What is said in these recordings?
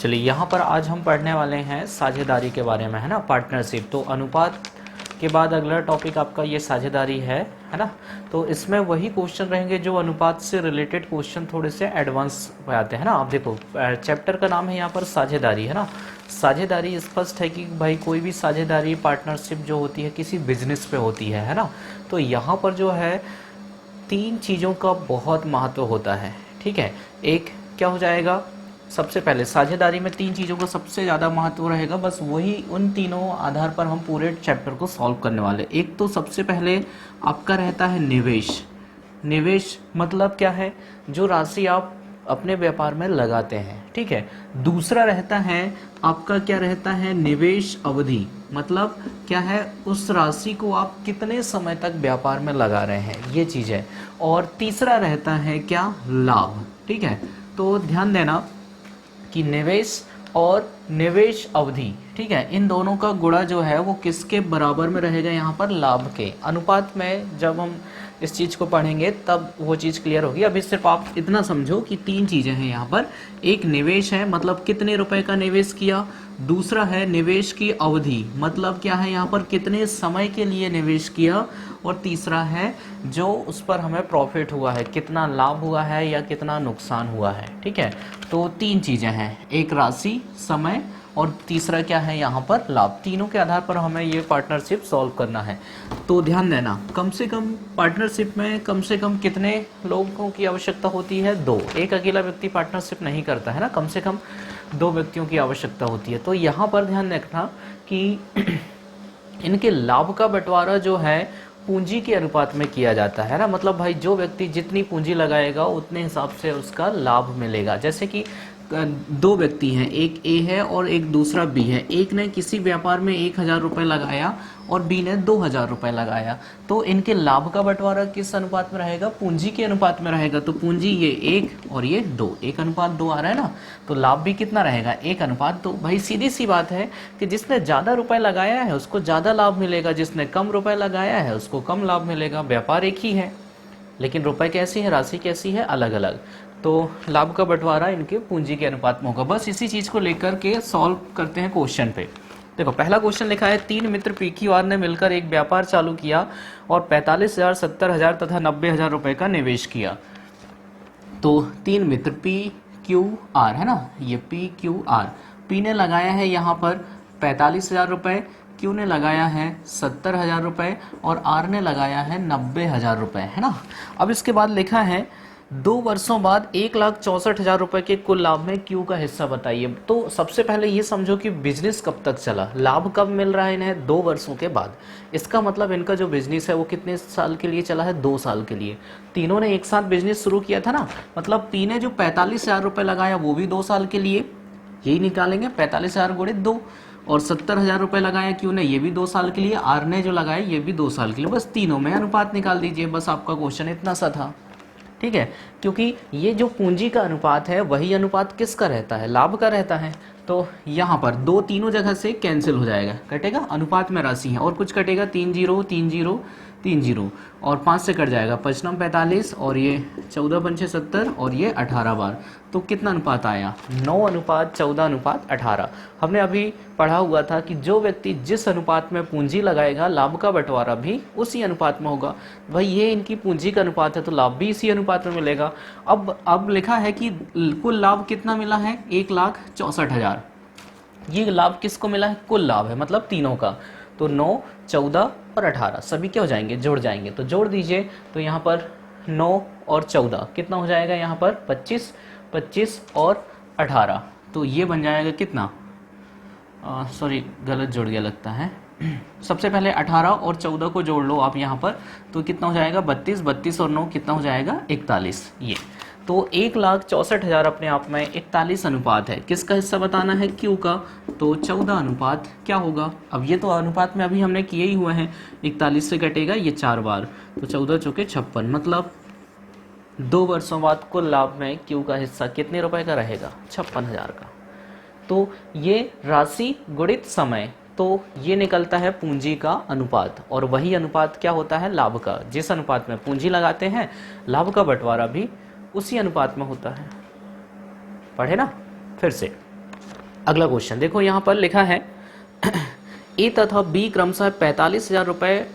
चलिए यहाँ पर आज हम पढ़ने वाले हैं साझेदारी के बारे में, है ना, पार्टनरशिप। तो अनुपात के बाद अगला टॉपिक आपका ये साझेदारी है ना। तो इसमें वही क्वेश्चन रहेंगे जो अनुपात से रिलेटेड क्वेश्चन थोड़े से एडवांस पे आते हैं ना। आप देखो चैप्टर का नाम है यहाँ पर साझेदारी, है ना। साझेदारी स्पष्ट है कि भाई कोई भी साझेदारी पार्टनरशिप जो होती है किसी बिजनेस पे होती है ना। तो यहाँ पर जो है 3 चीज़ों का बहुत महत्व होता है, ठीक है। एक क्या हो जाएगा, सबसे पहले साझेदारी में 3 चीज़ों का सबसे ज़्यादा महत्व रहेगा, बस वही उन तीनों आधार पर हम पूरे चैप्टर को सॉल्व करने वाले। एक तो सबसे पहले आपका रहता है निवेश। निवेश मतलब क्या है, जो राशि आप अपने व्यापार में लगाते हैं, ठीक है। दूसरा रहता है आपका क्या रहता है, निवेश अवधि, मतलब क्या है, उस राशि को आप कितने समय तक व्यापार में लगा रहे हैं, ये चीज़ है। और तीसरा रहता है क्या, लाभ, ठीक है। तो ध्यान देना कि निवेश और निवेश अवधि, ठीक है, इन दोनों का गुणा जो है वो किसके बराबर में रहेगा, यहाँ पर लाभ के अनुपात में। जब हम इस चीज़ को पढ़ेंगे तब वो चीज़ क्लियर होगी। अभी सिर्फ आप इतना समझो कि 3 चीज़ें हैं यहाँ पर। एक निवेश है, मतलब कितने रुपए का निवेश किया। दूसरा है निवेश की अवधि, मतलब क्या है, यहाँ पर कितने समय के लिए निवेश किया। और तीसरा है जो उस पर हमें प्रॉफिट हुआ है, कितना लाभ हुआ है या कितना नुकसान हुआ है, ठीक है। तो 3 चीज़ें हैं, एक राशि, समय और तीसरा क्या है यहाँ पर लाभ। तीनों के आधार पर हमें ये पार्टनरशिप सॉल्व करना है। तो ध्यान देना, कम से कम पार्टनरशिप में कम से कम कितने लोगों की आवश्यकता होती है, 2। एक अकेला व्यक्ति पार्टनरशिप नहीं करता है ना, कम से कम 2 व्यक्तियों की आवश्यकता होती है। तो यहाँ पर ध्यान रखना कि इनके लाभ का बंटवारा जो है पूंजी के अनुपात में किया जाता है ना। मतलब भाई जो व्यक्ति जितनी पूंजी लगाएगा उतने हिसाब से उसका लाभ मिलेगा। जैसे कि 2 व्यक्ति हैं, एक ए है और एक दूसरा बी है। एक ने किसी व्यापार में 1000 रुपये लगाया और बी ने 2000 रुपये लगाया, तो इनके लाभ का बंटवारा किस अनुपात में रहेगा, पूंजी के अनुपात में रहेगा। तो पूंजी ये 1 और ये 2, 1:2 आ रहा है ना। तो लाभ भी कितना रहेगा, 1:2। भाई सीधी सी बात है कि जिसने ज़्यादा रुपए लगाया है उसको ज़्यादा लाभ मिलेगा, जिसने कम रुपए लगाया है उसको कम लाभ मिलेगा। व्यापार एक ही है लेकिन रुपए कैसी है, राशि कैसी है, अलग अलग। तो लाभ का बंटवारा इनके पूंजी के अनुपात में होगा। बस इसी चीज़ को लेकर के सॉल्व करते हैं क्वेश्चन पे। देखो पहला क्वेश्चन लिखा है, 3 मित्र पी क्यू आर ने मिलकर एक व्यापार चालू किया और 45,000, 70,000 तथा 90,000 रुपये का निवेश किया। तो 3 मित्र पी क्यू आर है ना, ये पी क्यू आर, पी ने लगाया है यहाँ पर 45,000 रुपये, क्यू ने लगाया है 70,000 रुपये और आर ने लगाया है 90,000 रुपये, है ना। अब इसके बाद लिखा है 2 वर्षों बाद 1,64,000 रुपये के कुल लाभ में क्यू का हिस्सा बताइए। तो सबसे पहले ये समझो कि बिजनेस कब तक चला, लाभ कब मिल रहा है इन्हें, 2 वर्षों के बाद। इसका मतलब इनका जो बिजनेस है वो कितने साल के लिए चला है, 2 साल के लिए। तीनों ने एक साथ बिजनेस शुरू किया था ना, मतलब पी ने जो 45,000 रुपये लगाया वो भी 2 साल के लिए, यही निकालेंगे 45,000 गुणित 2। और 70,000 रुपये लगाया क्यू ने, ये भी 2 साल के लिए। आर ने जो लगाया ये भी 2 साल के लिए। बस तीनों में अनुपात निकाल दीजिए, बस आपका क्वेश्चन इतना सा था, ठीक है। क्योंकि ये जो पूंजी का अनुपात है वही अनुपात किसका रहता है, लाभ का रहता है। तो यहाँ पर 2 तीनों जगह से कैंसिल हो जाएगा, कटेगा, अनुपात में राशि है और कुछ कटेगा, 3 0 3 0 3 0 और 5 से कट जाएगा, 5 9 45 और ये 14 पंचे 70 और ये 18 बार। तो कितना अनुपात आया, 9:14:18। हमने अभी पढ़ा हुआ था कि जो व्यक्ति जिस अनुपात में पूंजी लगाएगा लाभ का बंटवारा भी उसी अनुपात में होगा। भाई ये इनकी पूंजी का अनुपात है तो लाभ भी इसी अनुपात में मिलेगा। अब लिखा है कि कुल लाभ कितना मिला है, 1,64,000। ये लाभ किसको मिला है, कुल लाभ है, मतलब तीनों का। तो 9, 14 और 18 सभी क्या हो जाएंगे, जुड़ जाएंगे। तो जोड़ दीजिए, तो यहाँ पर 9 और 14 कितना हो जाएगा, यहाँ पर 25, 25 और 18। तो ये बन जाएगा कितना, सॉरी गलत जोड़ गया लगता है। सबसे पहले 18 और 14 को जोड़ लो आप यहाँ पर, तो कितना हो जाएगा, 32, 32 और 9 कितना हो जाएगा, 41। ये तो 1,64,000 अपने आप में 41 अनुपात है। किसका हिस्सा बताना है, क्यू का। तो 14 अनुपात क्या होगा, अब ये तो अनुपात में अभी हमने किए ही हुए हैं, 41 से कटेगा ये 4 बार, तो 14 चौके 56, मतलब 2 वर्षों बाद कुल लाभ में क्यू का हिस्सा कितने रुपए का रहेगा, 56,000 का। तो ये राशि गुणित समय, तो ये निकलता है पूंजी का अनुपात, और वही अनुपात क्या होता है, लाभ का। जिस अनुपात में पूंजी लगाते हैं लाभ का बंटवारा भी उसी अनुपात में होता है। पढ़े ना फिर से। अगला क्वेश्चन देखो, यहाँ पर लिखा है ए तथा बी क्रमशः 45,000 रुपये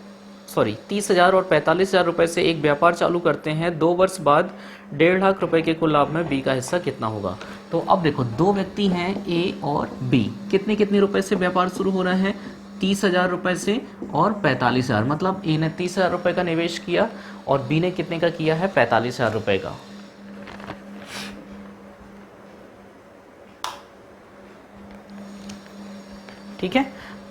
30,000 और 45,000 रुपये से एक व्यापार चालू करते हैं। 2 वर्ष बाद 1.5 लाख रुपए के कुल लाभ में बी का हिस्सा कितना होगा। तो अब देखो, दो व्यक्ति हैं ए और बी, कितने कितने रुपए से व्यापार शुरू हो रहा है, 30,000 रुपये से और 45,000, मतलब ए ने 30,000 रुपये का निवेश किया और बी ने कितने का किया है, 45,000 रुपये का। ठीक है,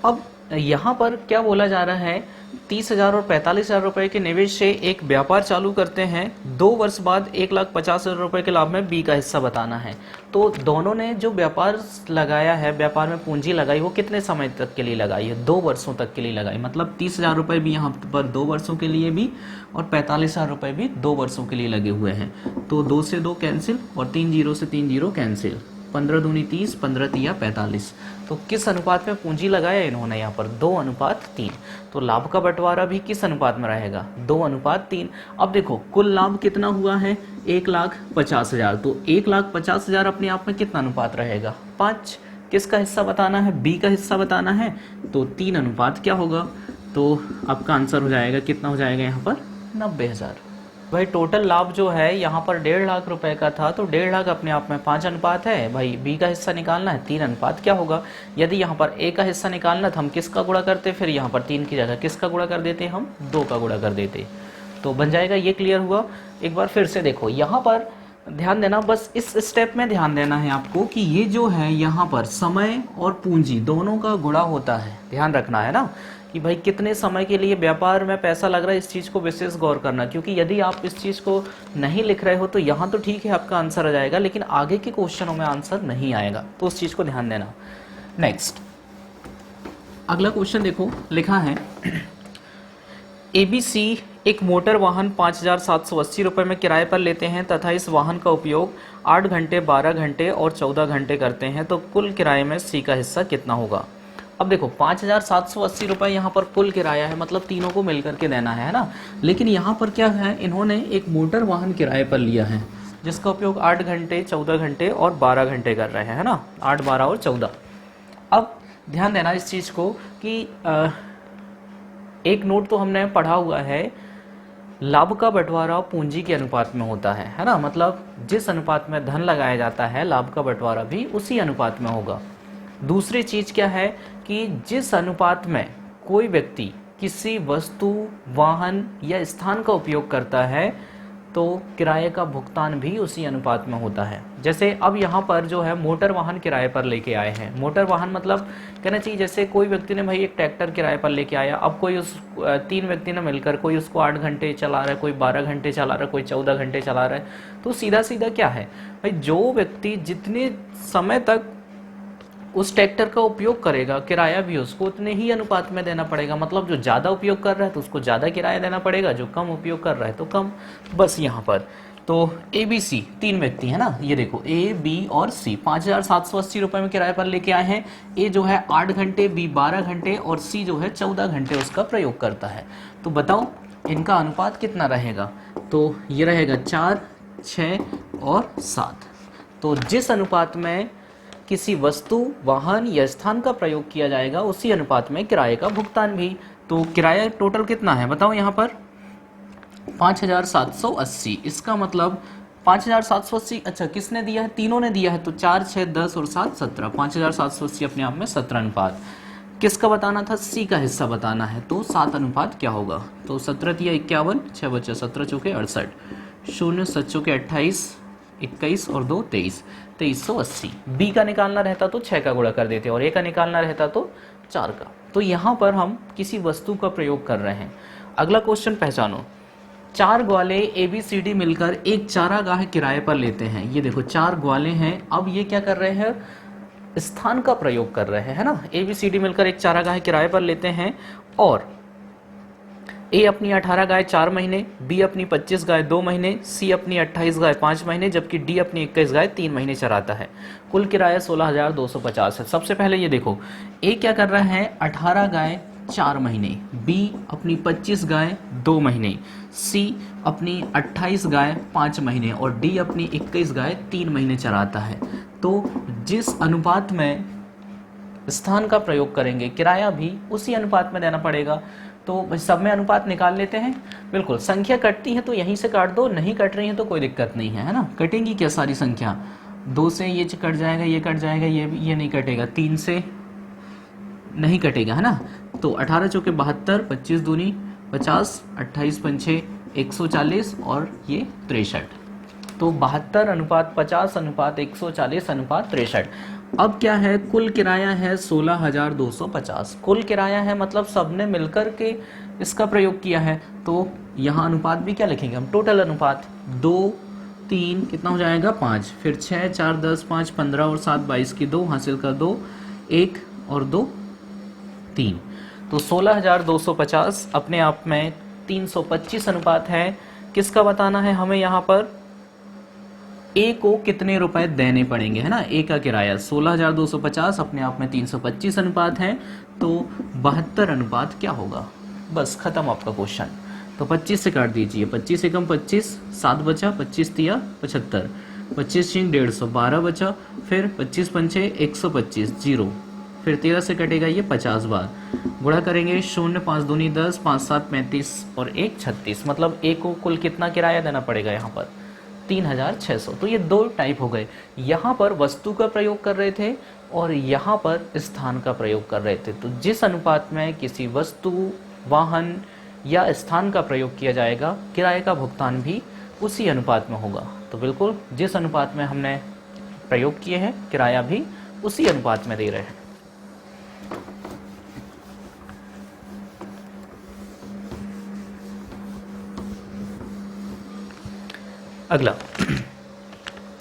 अब यहाँ पर क्या बोला जा रहा है, 30,000 और 45,000 रुपये के निवेश से एक व्यापार चालू करते हैं। 2 वर्ष बाद 1,50,000 रुपये के लाभ में बी का हिस्सा बताना है। तो दोनों ने जो व्यापार लगाया है, व्यापार में पूंजी लगाई, वो कितने समय तक के लिए लगाई है, 2 वर्षों तक के लिए लगाई। मतलब 30,000 रुपये भी यहाँ पर 2 वर्षों के लिए भी और 45,000 रुपये भी 2 वर्षों के लिए लगे हुए हैं। तो 2 से 2 कैंसिल और 3 जीरो से 3 जीरो कैंसिल, 15 दूनी 30, 15 तिया 45। तो किस अनुपात में पूंजी लगाया इन्होंने यहाँ पर, 2:3। तो लाभ का बंटवारा भी किस अनुपात में रहेगा, 2:3। अब देखो कुल लाभ कितना हुआ है, 1,50,000। तो 1,50,000 अपने आप में कितना अनुपात रहेगा, 5। किसका हिस्सा बताना है, बी का हिस्सा बताना है। तो 3 अनुपात क्या होगा, तो आपका आंसर हो जाएगा, कितना हो जाएगा यहाँ पर, 90,000। भाई टोटल लाभ जो है यहाँ पर 1.5 लाख रुपए का था, तो 1.5 लाख अपने आप में 5 अनुपात है। भाई बी का हिस्सा निकालना है, 3 अनुपात क्या होगा। यदि यहाँ पर ए का हिस्सा निकालना था, हम किसका गुणा करते, फिर यहाँ पर 3 की जगह किसका गुणा कर देते, हम 2 का गुणा कर देते, तो बन जाएगा। ये क्लियर हुआ। एक बार फिर से देखो, यहाँ पर ध्यान देना, बस इस स्टेप में ध्यान देना है आपको कि ये जो है यहाँ पर समय और पूंजी दोनों का गुणा होता है, ध्यान रखना है ना कि भाई कितने समय के लिए व्यापार में पैसा लग रहा है, इस चीज़ को विशेष गौर करना। क्योंकि यदि आप इस चीज़ को नहीं लिख रहे हो तो यहाँ तो ठीक है आपका आंसर आ जाएगा, लेकिन आगे के क्वेश्चनों में आंसर नहीं आएगा, तो उस चीज़ को ध्यान देना। नेक्स्ट अगला क्वेश्चन देखो, लिखा है ABC एक मोटर वाहन 5,780 रुपये में किराए पर लेते हैं तथा इस वाहन का उपयोग 8 घंटे, 12 घंटे और 14 घंटे करते हैं, तो कुल किराए में C का हिस्सा कितना होगा। अब देखो 5,780 रुपये यहाँ पर कुल किराया है, मतलब तीनों को मिलकर के देना है ना। लेकिन यहाँ पर क्या है, इन्होंने एक मोटर वाहन किराए पर लिया है जिसका उपयोग 8 घंटे, 14 घंटे और 12 घंटे कर रहे हैं, है ना, 8, 12 और 14। अब ध्यान देना इस चीज़ को कि एक नोट तो हमने पढ़ा हुआ है, लाभ का बंटवारा पूंजी के अनुपात में होता है ना। मतलब जिस अनुपात में धन लगाया जाता है, लाभ का बंटवारा भी उसी अनुपात में होगा। दूसरी चीज क्या है कि जिस अनुपात में कोई व्यक्ति किसी वस्तु, वाहन या स्थान का उपयोग करता है, तो किराए का भुगतान भी उसी अनुपात में होता है। जैसे अब यहाँ पर जो है मोटर वाहन किराए पर लेके आए हैं। मोटर वाहन मतलब कहना चाहिए जैसे कोई व्यक्ति ने भाई एक ट्रैक्टर किराए पर लेके आया, अब कोई उस 3 व्यक्ति ने मिलकर कोई उसको 8 घंटे चला रहा है, कोई 12 घंटे चला रहा है, कोई 14 घंटे चला रहा है, तो सीधा सीधा क्या है भाई, जो व्यक्ति जितने समय तक उस ट्रैक्टर का उपयोग करेगा, किराया भी उसको उतने ही अनुपात में देना पड़ेगा। मतलब जो ज़्यादा उपयोग कर रहा है तो उसको ज़्यादा किराया देना पड़ेगा, जो कम उपयोग कर रहा है तो कम। बस यहाँ पर तो ABC 3 व्यक्ति है ना, ये देखो A, B और C 5,780 रुपये में किराए पर लेके आए हैं। A जो है 8 घंटे, B 12 घंटे और C जो है 14 घंटे उसका प्रयोग करता है। तो बताओ इनका अनुपात कितना रहेगा। तो ये रहेगा 4, 6 और 7। तो जिस अनुपात में किसी वस्तु, वाहन या स्थान का प्रयोग किया जाएगा, उसी अनुपात में किराए का भुगतान भी। तो किराया टोटल कितना है बताओ यहाँ पर, 5,780। इसका मतलब 5,780, अच्छा किसने दिया है, तीनों ने दिया है, तो 4, 6, 10 और 7, 17। 5,780 अपने आप में 17 अनुपात। किसका बताना था, C का हिस्सा बताना है, तो 7 अनुपात क्या होगा। तो 17 तिया 51, 6 बच्चे 17 चौके 68, 0 7 चौके 28, 21 और 2 23, 2380। B का निकालना रहता तो 6 का गुणा कर देते और A का निकालना रहता तो 4 का। तो यहाँ पर हम किसी वस्तु का प्रयोग कर रहे हैं। अगला क्वेश्चन पहचानो, 4 ग्वाले ABCD मिलकर एक चारागाह किराए पर लेते हैं। ये देखो 4 ग्वाले हैं, अब ये क्या कर रहे हैं, स्थान का प्रयोग कर रहे हैं ना। ABCD मिलकर एक चारागाह किराए पर लेते हैं और A अपनी 18 गाय 4 महीने, B अपनी 25 गाय 2 महीने, C अपनी 28 गाय 5 महीने, जबकि D अपनी 21 गाय 3 महीने चराता है। कुल किराया 16,250 है। सबसे पहले ये देखो, A क्या कर रहा है, 18 गाय 4 महीने, B अपनी 25 गाय 2 महीने, C अपनी 28 गाय 5 महीने और D अपनी 21 गाय 3 महीने चराता है। तो जिस अनुपात में स्थान का प्रयोग करेंगे, किराया भी उसी अनुपात में देना पड़ेगा। तो भाई सब में अनुपात निकाल लेते हैं। बिल्कुल, संख्या कटती है तो यहीं से काट दो, नहीं कट रही है तो कोई दिक्कत नहीं है, है ना। कटेंगी क्या सारी संख्या, 2 से ये कट जाएगा, ये कट जाएगा, ये नहीं कटेगा, 3 से नहीं कटेगा, है ना। तो 18 चौके 72, 25 दूनी 50, 28 पंचे 140 और ये 63। तो 72 अनुपात 50 अनुपात 140 अनुपात 63। अब क्या है, कुल किराया है 16,250। कुल किराया है मतलब सबने मिलकर के इसका प्रयोग किया है। तो यहाँ अनुपात भी क्या लिखेंगे हम, टोटल अनुपात 2 3 कितना हो जाएगा 5, फिर 6 4 10 5 15 और 7 22 की 2 हासिल का 2 1 और 2 3। तो 16,250 अपने आप में 325 अनुपात है। किसका बताना है हमें, यहाँ पर ए को कितने रुपए देने पड़ेंगे, है ना। ए का किराया 16,250 अपने आप में 325 अनुपात है। तो 72 अनुपात क्या होगा, बस खत्म आपका क्वेश्चन। तो 25 से काट दीजिए, 25 एकम 25, 7 बचा, 25 तिया 75, 25 छीन 150, 12 बचा, फिर 25 पंचे 125 0, फिर 13 से कटेगा ये 50 बार, गुणा करेंगे 0 5 दूनी 10 5 7 35 और 1 36। मतलब ए को कुल कितना किराया देना पड़ेगा यहाँ पर 3,600। तो ये 2 टाइप हो गए, यहाँ पर वस्तु का प्रयोग कर रहे थे और यहाँ पर स्थान का प्रयोग कर रहे थे। तो जिस अनुपात में किसी वस्तु, वाहन या स्थान का प्रयोग किया जाएगा, किराए का भुगतान भी उसी अनुपात में होगा। तो बिल्कुल जिस अनुपात में हमने प्रयोग किए हैं, किराया भी उसी अनुपात में दे रहे हैं। अगला,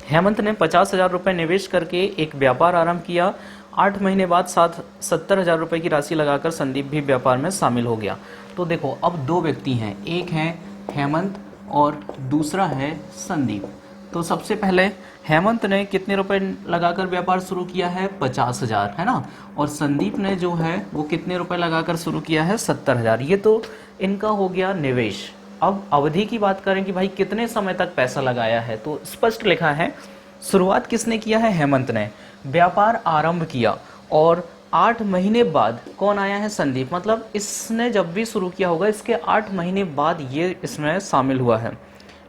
हेमंत ने 50,000 रुपये निवेश करके एक व्यापार आरंभ किया। 8 महीने बाद 70,000 रुपये की राशि लगाकर संदीप भी व्यापार में शामिल हो गया। तो देखो अब 2 व्यक्ति हैं, एक है हेमंत और दूसरा है संदीप। तो सबसे पहले हेमंत ने कितने रुपए लगाकर व्यापार शुरू किया है 50,000, है ना। और संदीप ने जो है वो कितने रुपए लगाकर शुरू किया है 70,000। ये तो इनका हो गया निवेश। अब अवधि की बात करें कि भाई कितने समय तक पैसा लगाया है, तो स्पष्ट लिखा है शुरुआत किसने किया है, हेमंत ने व्यापार आरंभ किया और 8 महीने बाद कौन आया है, संदीप। मतलब इसने जब भी शुरू किया होगा इसके 8 महीने बाद ये इसमें शामिल हुआ है।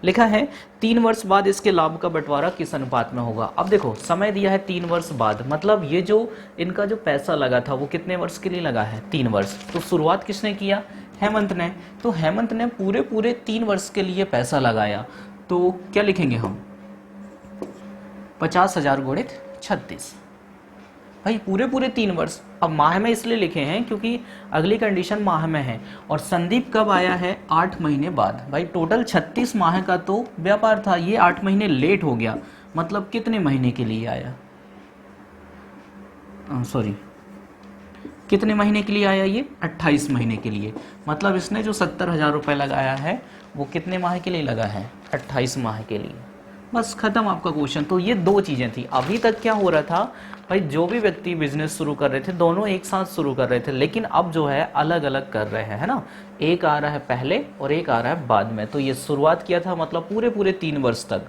लिखा है 3 वर्ष बाद इसके लाभ का बंटवारा किस अनुपात में होगा। अब देखो समय दिया है 3 वर्ष बाद, मतलब ये जो इनका जो पैसा लगा था वो कितने वर्ष के लिए लगा है 3 वर्ष। तो शुरुआत किसने किया, हेमंत ने। तो हेमंत ने पूरे 3 वर्ष के लिए पैसा लगाया। तो क्या लिखेंगे हम 50,000 गुणित 36, भाई पूरे 3 वर्ष। अब माह में इसलिए लिखे हैं क्योंकि अगली कंडीशन माह में है। और संदीप कब आया है 8 महीने बाद। भाई टोटल 36 माह का तो व्यापार था, ये 8 महीने लेट हो गया। मतलब कितने महीने के लिए आया, कितने महीने के लिए आया ये 28 महीने के लिए। मतलब इसने जो 70,000 रुपये लगाया है वो कितने माह के लिए लगा है 28 माह के लिए। बस खत्म आपका क्वेश्चन। तो ये 2 चीज़ें थी। अभी तक क्या हो रहा था भाई, जो भी व्यक्ति बिजनेस शुरू कर रहे थे दोनों एक साथ शुरू कर रहे थे, लेकिन अब जो है अलग अलग कर रहे हैं, है ना। एक आ रहा है पहले और एक आ रहा है बाद में। तो ये शुरुआत किया था मतलब पूरे 3 वर्ष तक,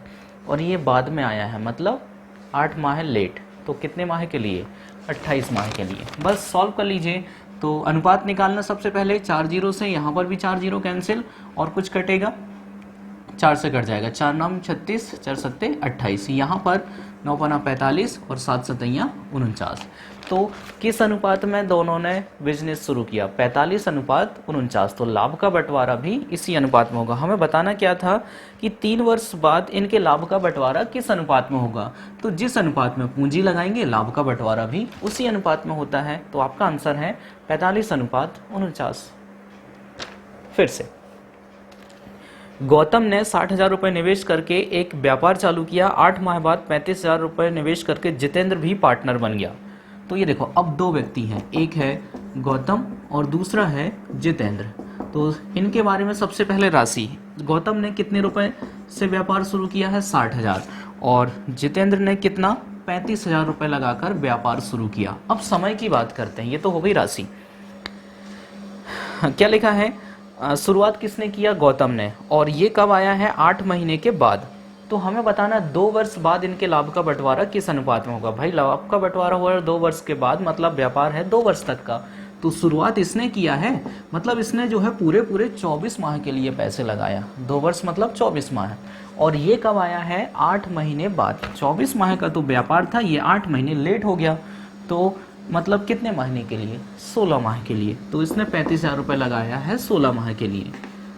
और ये बाद में आया है मतलब 8 माह लेट। तो कितने माह के लिए 28 माह के लिए। बस सॉल्व कर लीजिए। तो अनुपात निकालना सबसे पहले 4 जीरो से, यहाँ पर भी 4 जीरो कैंसिल और कुछ कटेगा 4 से कट जाएगा, 4 9 36, 4 7 28, यहाँ पर 9 पना 45 और 7 7 49। तो किस अनुपात में दोनों ने बिजनेस शुरू किया 45 अनुपात 49। तो लाभ का बंटवारा भी इसी अनुपात में होगा। हमें बताना क्या था कि 3 वर्ष बाद इनके लाभ का बंटवारा किस अनुपात में होगा। तो जिस अनुपात में पूंजी लगाएंगे लाभ का बंटवारा भी उसी अनुपात में होता है। तो आपका आंसर है 45 अनुपात 49। फिर से गौतम ने 60,000 रुपये निवेश करके एक व्यापार चालू किया। 8 माह बाद 35,000 रुपये निवेश करके जितेंद्र भी पार्टनर बन गया। तो ये देखो अब 2 व्यक्ति हैं, एक है गौतम और दूसरा है जितेंद्र। तो इनके बारे में सबसे पहले राशि, गौतम ने कितने रुपए से व्यापार शुरू किया है 60,000 और जितेंद्र ने कितना 35,000 रुपये लगाकर व्यापार शुरू किया। अब समय की बात करते हैं, ये तो हो गई राशि। क्या लिखा है, शुरुआत किसने किया गौतम ने, और ये कब आया है 8 महीने के बाद। तो हमें बताना है 2 वर्ष बाद इनके लाभ का बंटवारा किस अनुपात में होगा। भाई लाभ का बंटवारा हुआ है 2 वर्ष के बाद, मतलब व्यापार है 2 वर्ष तक का, तो शुरुआत इसने किया है, मतलब इसने जो है पूरे 24 माह के लिए पैसे लगाया। 2 वर्ष मतलब 24 माह, और ये कब आया है 8 महीने बाद। 24 माह का तो व्यापार था, ये 8 महीने लेट हो गया, तो मतलब कितने महीने के लिए, 16 माह के लिए। तो इसने 35,000 रुपये लगाया है 16 माह के लिए।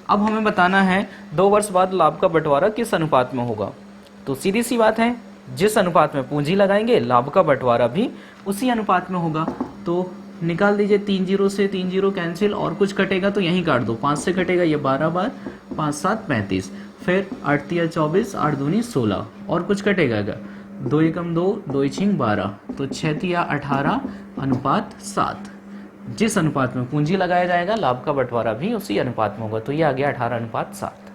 अब हमें बताना है 2 वर्ष बाद लाभ का बंटवारा किस अनुपात में होगा। तो सीधी सी बात है, जिस अनुपात में पूंजी लगाएंगे लाभ का बंटवारा भी उसी अनुपात में होगा। तो निकाल दीजिए, 3 जीरो से 3 जीरो कैंसिल, और कुछ कटेगा तो यहीं काट दो, 5 से कटेगा ये 12 बार, 5 7 35, फिर 8 तिया 24, 8 दूनी 16, और कुछ कटेगा क्या, 2 एकम 2, 2 छिंग 12, तो 6 तिया 18 अनुपात 7। जिस अनुपात में पूंजी लगाया जाएगा लाभ का बंटवारा भी उसी अनुपात में होगा, तो ये आ गया 18 अनुपात 7।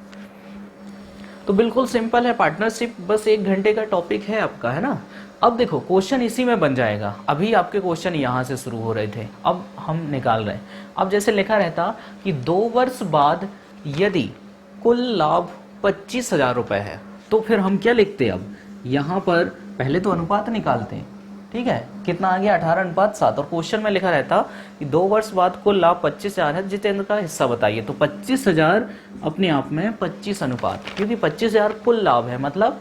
तो बिल्कुल सिंपल है पार्टनरशिप, बस 1 घंटे का टॉपिक है आपका, है ना। अब देखो क्वेश्चन इसी में बन जाएगा। अभी आपके क्वेश्चन यहाँ से शुरू हो रहे थे, अब हम निकाल रहे हैं। अब जैसे लिखा रहता कि 2 वर्ष बाद यदि कुल लाभ 25,000 रुपये है, तो फिर हम क्या लिखते हैं, अब यहाँ पर पहले तो अनुपात निकालते हैं, ठीक है। कितना आ गया 18 अनुपात 7, और क्वेश्चन में लिखा रहता कि 2 वर्ष बाद कुल लाभ 25,000 है, जितेंद्र का हिस्सा बताइए। तो 25,000 अपने आप में 25 अनुपात, क्योंकि 25,000 कुल लाभ है, मतलब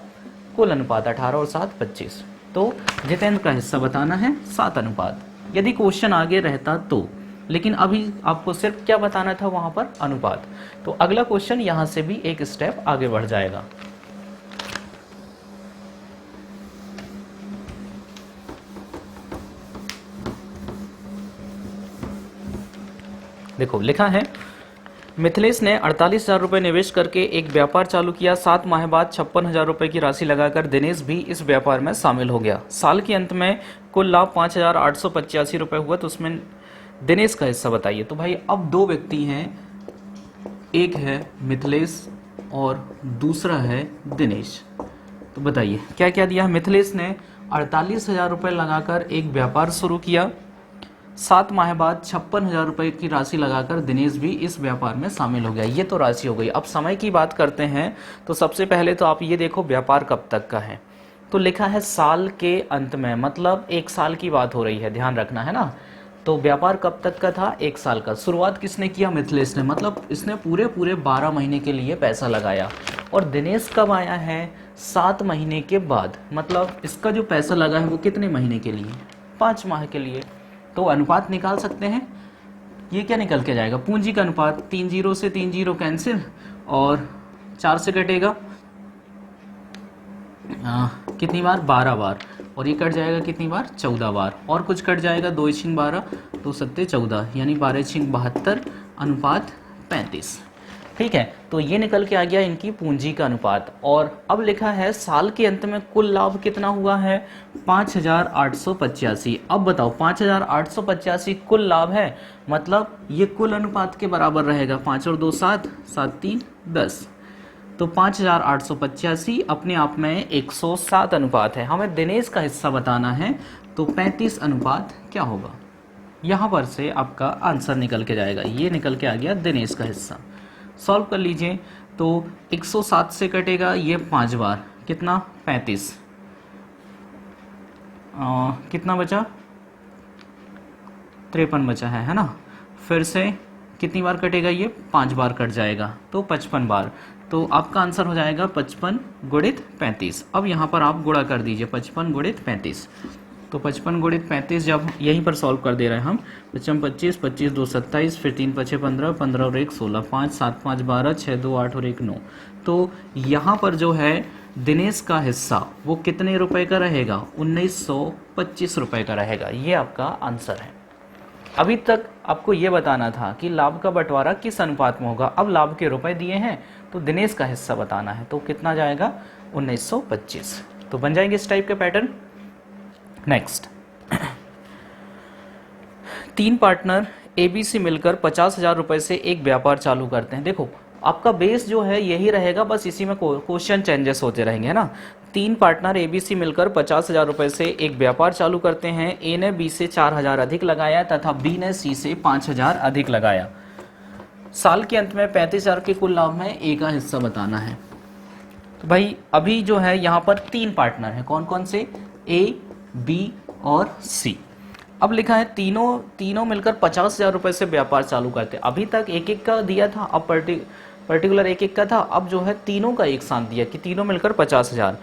कुल अनुपात 18 और 7 25, तो जितेंद्र का हिस्सा बताना है 7 अनुपात। यदि क्वेश्चन आगे रहता तो, लेकिन अभी आपको सिर्फ क्या बताना था वहां पर, अनुपात। तो अगला क्वेश्चन यहां से भी एक स्टेप आगे बढ़ जाएगा। देखो लिखा है, मिथिलेश ने 48,000 रुपये निवेश करके एक व्यापार चालू किया। 7 माह बाद 56,000 रुपये की राशि लगाकर दिनेश भी इस व्यापार में शामिल हो गया। साल के अंत में कुल लाभ 5,885 रुपये हुआ, तो उसमें दिनेश का हिस्सा बताइए। तो भाई अब 2 व्यक्ति हैं, एक है मिथिलेश और दूसरा है दिनेश। तो बताइए क्या क्या दिया। मिथिलेश ने 48,000 रुपये लगाकर एक व्यापार शुरू किया। 7 माह बाद 56,000 रुपये की राशि लगाकर दिनेश भी इस व्यापार में शामिल हो गया। ये तो राशि हो गई। अब समय की बात करते हैं, तो सबसे पहले तो आप ये देखो व्यापार कब तक का है। तो लिखा है साल के अंत में, मतलब 1 साल की बात हो रही है, ध्यान रखना है ना। तो व्यापार कब तक का था, 1 साल का। शुरुआत किसने किया, मिथिलेश ने, मतलब इसने पूरे 12 महीने के लिए पैसा लगाया। और दिनेश कब आया है, 7 महीने के बाद, मतलब इसका जो पैसा लगा है वो कितने महीने के लिए, 5 माह के लिए। तो अनुपात निकाल सकते हैं, ये क्या निकल के जाएगा, पूंजी का अनुपात। 3 जीरो से 3 जीरो कैंसिल, और 4 से कटेगा कितनी बार, 12 बार, और ये कट जाएगा कितनी बार, 14 बार, और कुछ कट जाएगा, 2 छिंग 12, 2 सत्ते 14, यानी 12 छिंग 72 अनुपात 35। ठीक है, तो ये निकल के आ गया इनकी पूंजी का अनुपात। और अब लिखा है साल के अंत में कुल लाभ कितना हुआ है, 5,885। अब बताओ 5,885 कुल लाभ है, मतलब ये कुल अनुपात के बराबर रहेगा। 5 और 2 7, 7 3 10, तो 5,885 अपने आप में 107 अनुपात है। हमें दिनेश का हिस्सा बताना है, तो 35 अनुपात क्या होगा। यहाँ पर से आपका आंसर निकल के जाएगा, ये निकल के आ गया दिनेश का हिस्सा। सॉल्व कर लीजिए, तो 107 से कटेगा ये 5 बार, कितना 35, कितना बचा 53 बचा है ना। फिर से कितनी बार कटेगा, ये 5 बार कट जाएगा, तो 55 बार। तो आपका आंसर हो जाएगा 55 गुणित 35। अब यहाँ पर आप गुणा कर दीजिए, 55 गुणित 35। तो 55 गुणित 35 जब यहीं पर सॉल्व कर दे रहे हैं हम, 55 25, 25 2 27, फिर 3 5 15, 15 और 1 16, 5 7 5 12, 6 2 8 और 1 9। तो यहाँ पर जो है दिनेश का हिस्सा वो कितने रुपए का रहेगा, 1925 रुपये का रहेगा। ये आपका आंसर है। अभी तक आपको ये बताना था कि लाभ का बंटवारा किस अनुपात में होगा। अब लाभ के रुपए दिए हैं, तो दिनेश का हिस्सा बताना है, तो कितना जाएगा 1925। तो बन जाएंगे इस टाइप के पैटर्न। नेक्स्ट, 3 पार्टनर ABC मिलकर 50,000 रुपए से एक व्यापार चालू करते हैं। देखो आपका बेस जो है यही रहेगा, बस इसी में क्वेश्चन चेंजेस होते रहेंगे, है ना। 3 पार्टनर ABC मिलकर 50,000 रुपए से एक व्यापार चालू करते हैं। A ने B से 4,000 अधिक लगाया तथा B ने C से 5,000 अधिक लगाया। साल के अंत में 35,000 के कुल लाभ में A का हिस्सा बताना है। तो भाई अभी जो है यहाँ पर 3 पार्टनर हैं, कौन कौन से, ए, बी और सी। अब लिखा है तीनों तीनों मिलकर 50,000 रुपये से व्यापार चालू करते। अभी तक एक एक का दिया था, अब पर्टिकुलर एक एक का था, अब जो है तीनों का एक साथ दिया कि तीनों मिलकर 50,000।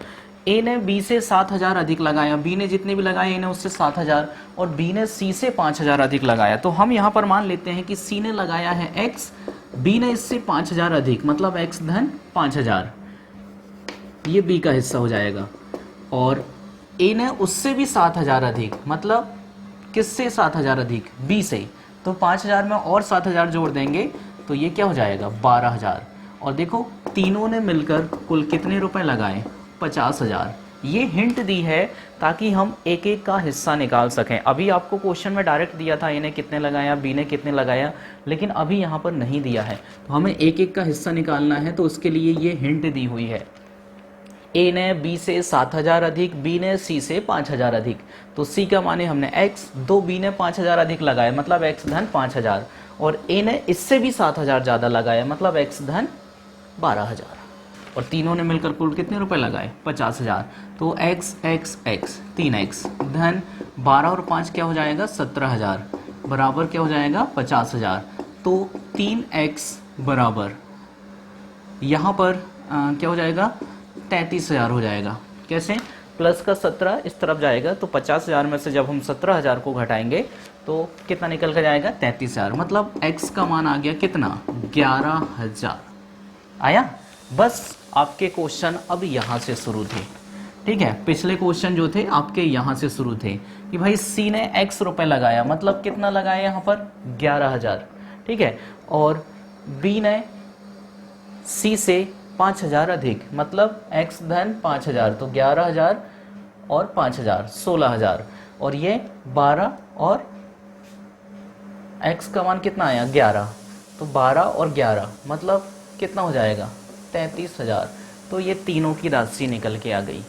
ए ने बी से 7,000 अधिक लगाया, बी ने जितने भी लगाए ए ने उससे 7,000, और बी ने सी से 5,000 अधिक लगाया। तो हम यहाँ पर मान लेते हैं कि सी ने लगाया है x, बी ने इससे 5,000 अधिक, मतलब x धन 5,000, ये बी का हिस्सा हो जाएगा। और ए ने उससे भी 7,000 अधिक, मतलब किससे 7,000 अधिक, बी से, तो 5,000 में और 7,000 जोड़ देंगे तो ये क्या हो जाएगा 12,000। और देखो तीनों ने मिलकर कुल कितने रुपए लगाए, 50,000। ये हिंट दी है ताकि हम एक एक का हिस्सा निकाल सकें। अभी आपको क्वेश्चन में डायरेक्ट दिया था ए ने कितने लगाया, बी ने कितने लगाया, लेकिन अभी यहाँ पर नहीं दिया है, तो हमें एक एक का हिस्सा निकालना है। तो उसके लिए ये हिंट दी हुई है, ए ने बी से 7,000 अधिक, बी ने सी से 5,000 अधिक। तो सी का माने हमने x, दो बी ने 5,000 अधिक लगाया मतलब x धन 5,000, और ए ने इससे भी 7,000 ज़्यादा लगाया मतलब x धन 12,000, और तीनों ने मिलकर कुल कितने रुपए लगाए 50,000। तो x x x 3x धन 12 और 5 क्या हो जाएगा 17,000, बराबर क्या हो जाएगा 50,000। तो 3x बराबर यहाँ पर क्या हो जाएगा 33,000 हो जाएगा। कैसे, प्लस का 17 इस तरफ जाएगा, तो 50,000 में से जब हम 17,000 को घटाएंगे तो कितना निकल कर जाएगा 33,000, मतलब x का मान आ गया कितना 11,000 आया। बस आपके क्वेश्चन अब यहाँ से शुरू थे, ठीक है। पिछले क्वेश्चन जो थे आपके यहाँ से शुरू थे कि भाई सी ने x रुपए लगाया, मतलब कितना लगाया यहाँ पर 11,000, ठीक है, और बी ने सी से 5,000 अधिक, मतलब x धन 5,000, तो 11,000 और 5,000 16,000, और ये 12 और x का मान कितना आया 11, तो 12 और 11 मतलब कितना हो जाएगा 33,000। तो ये तीनों की राशि निकल के आ गई।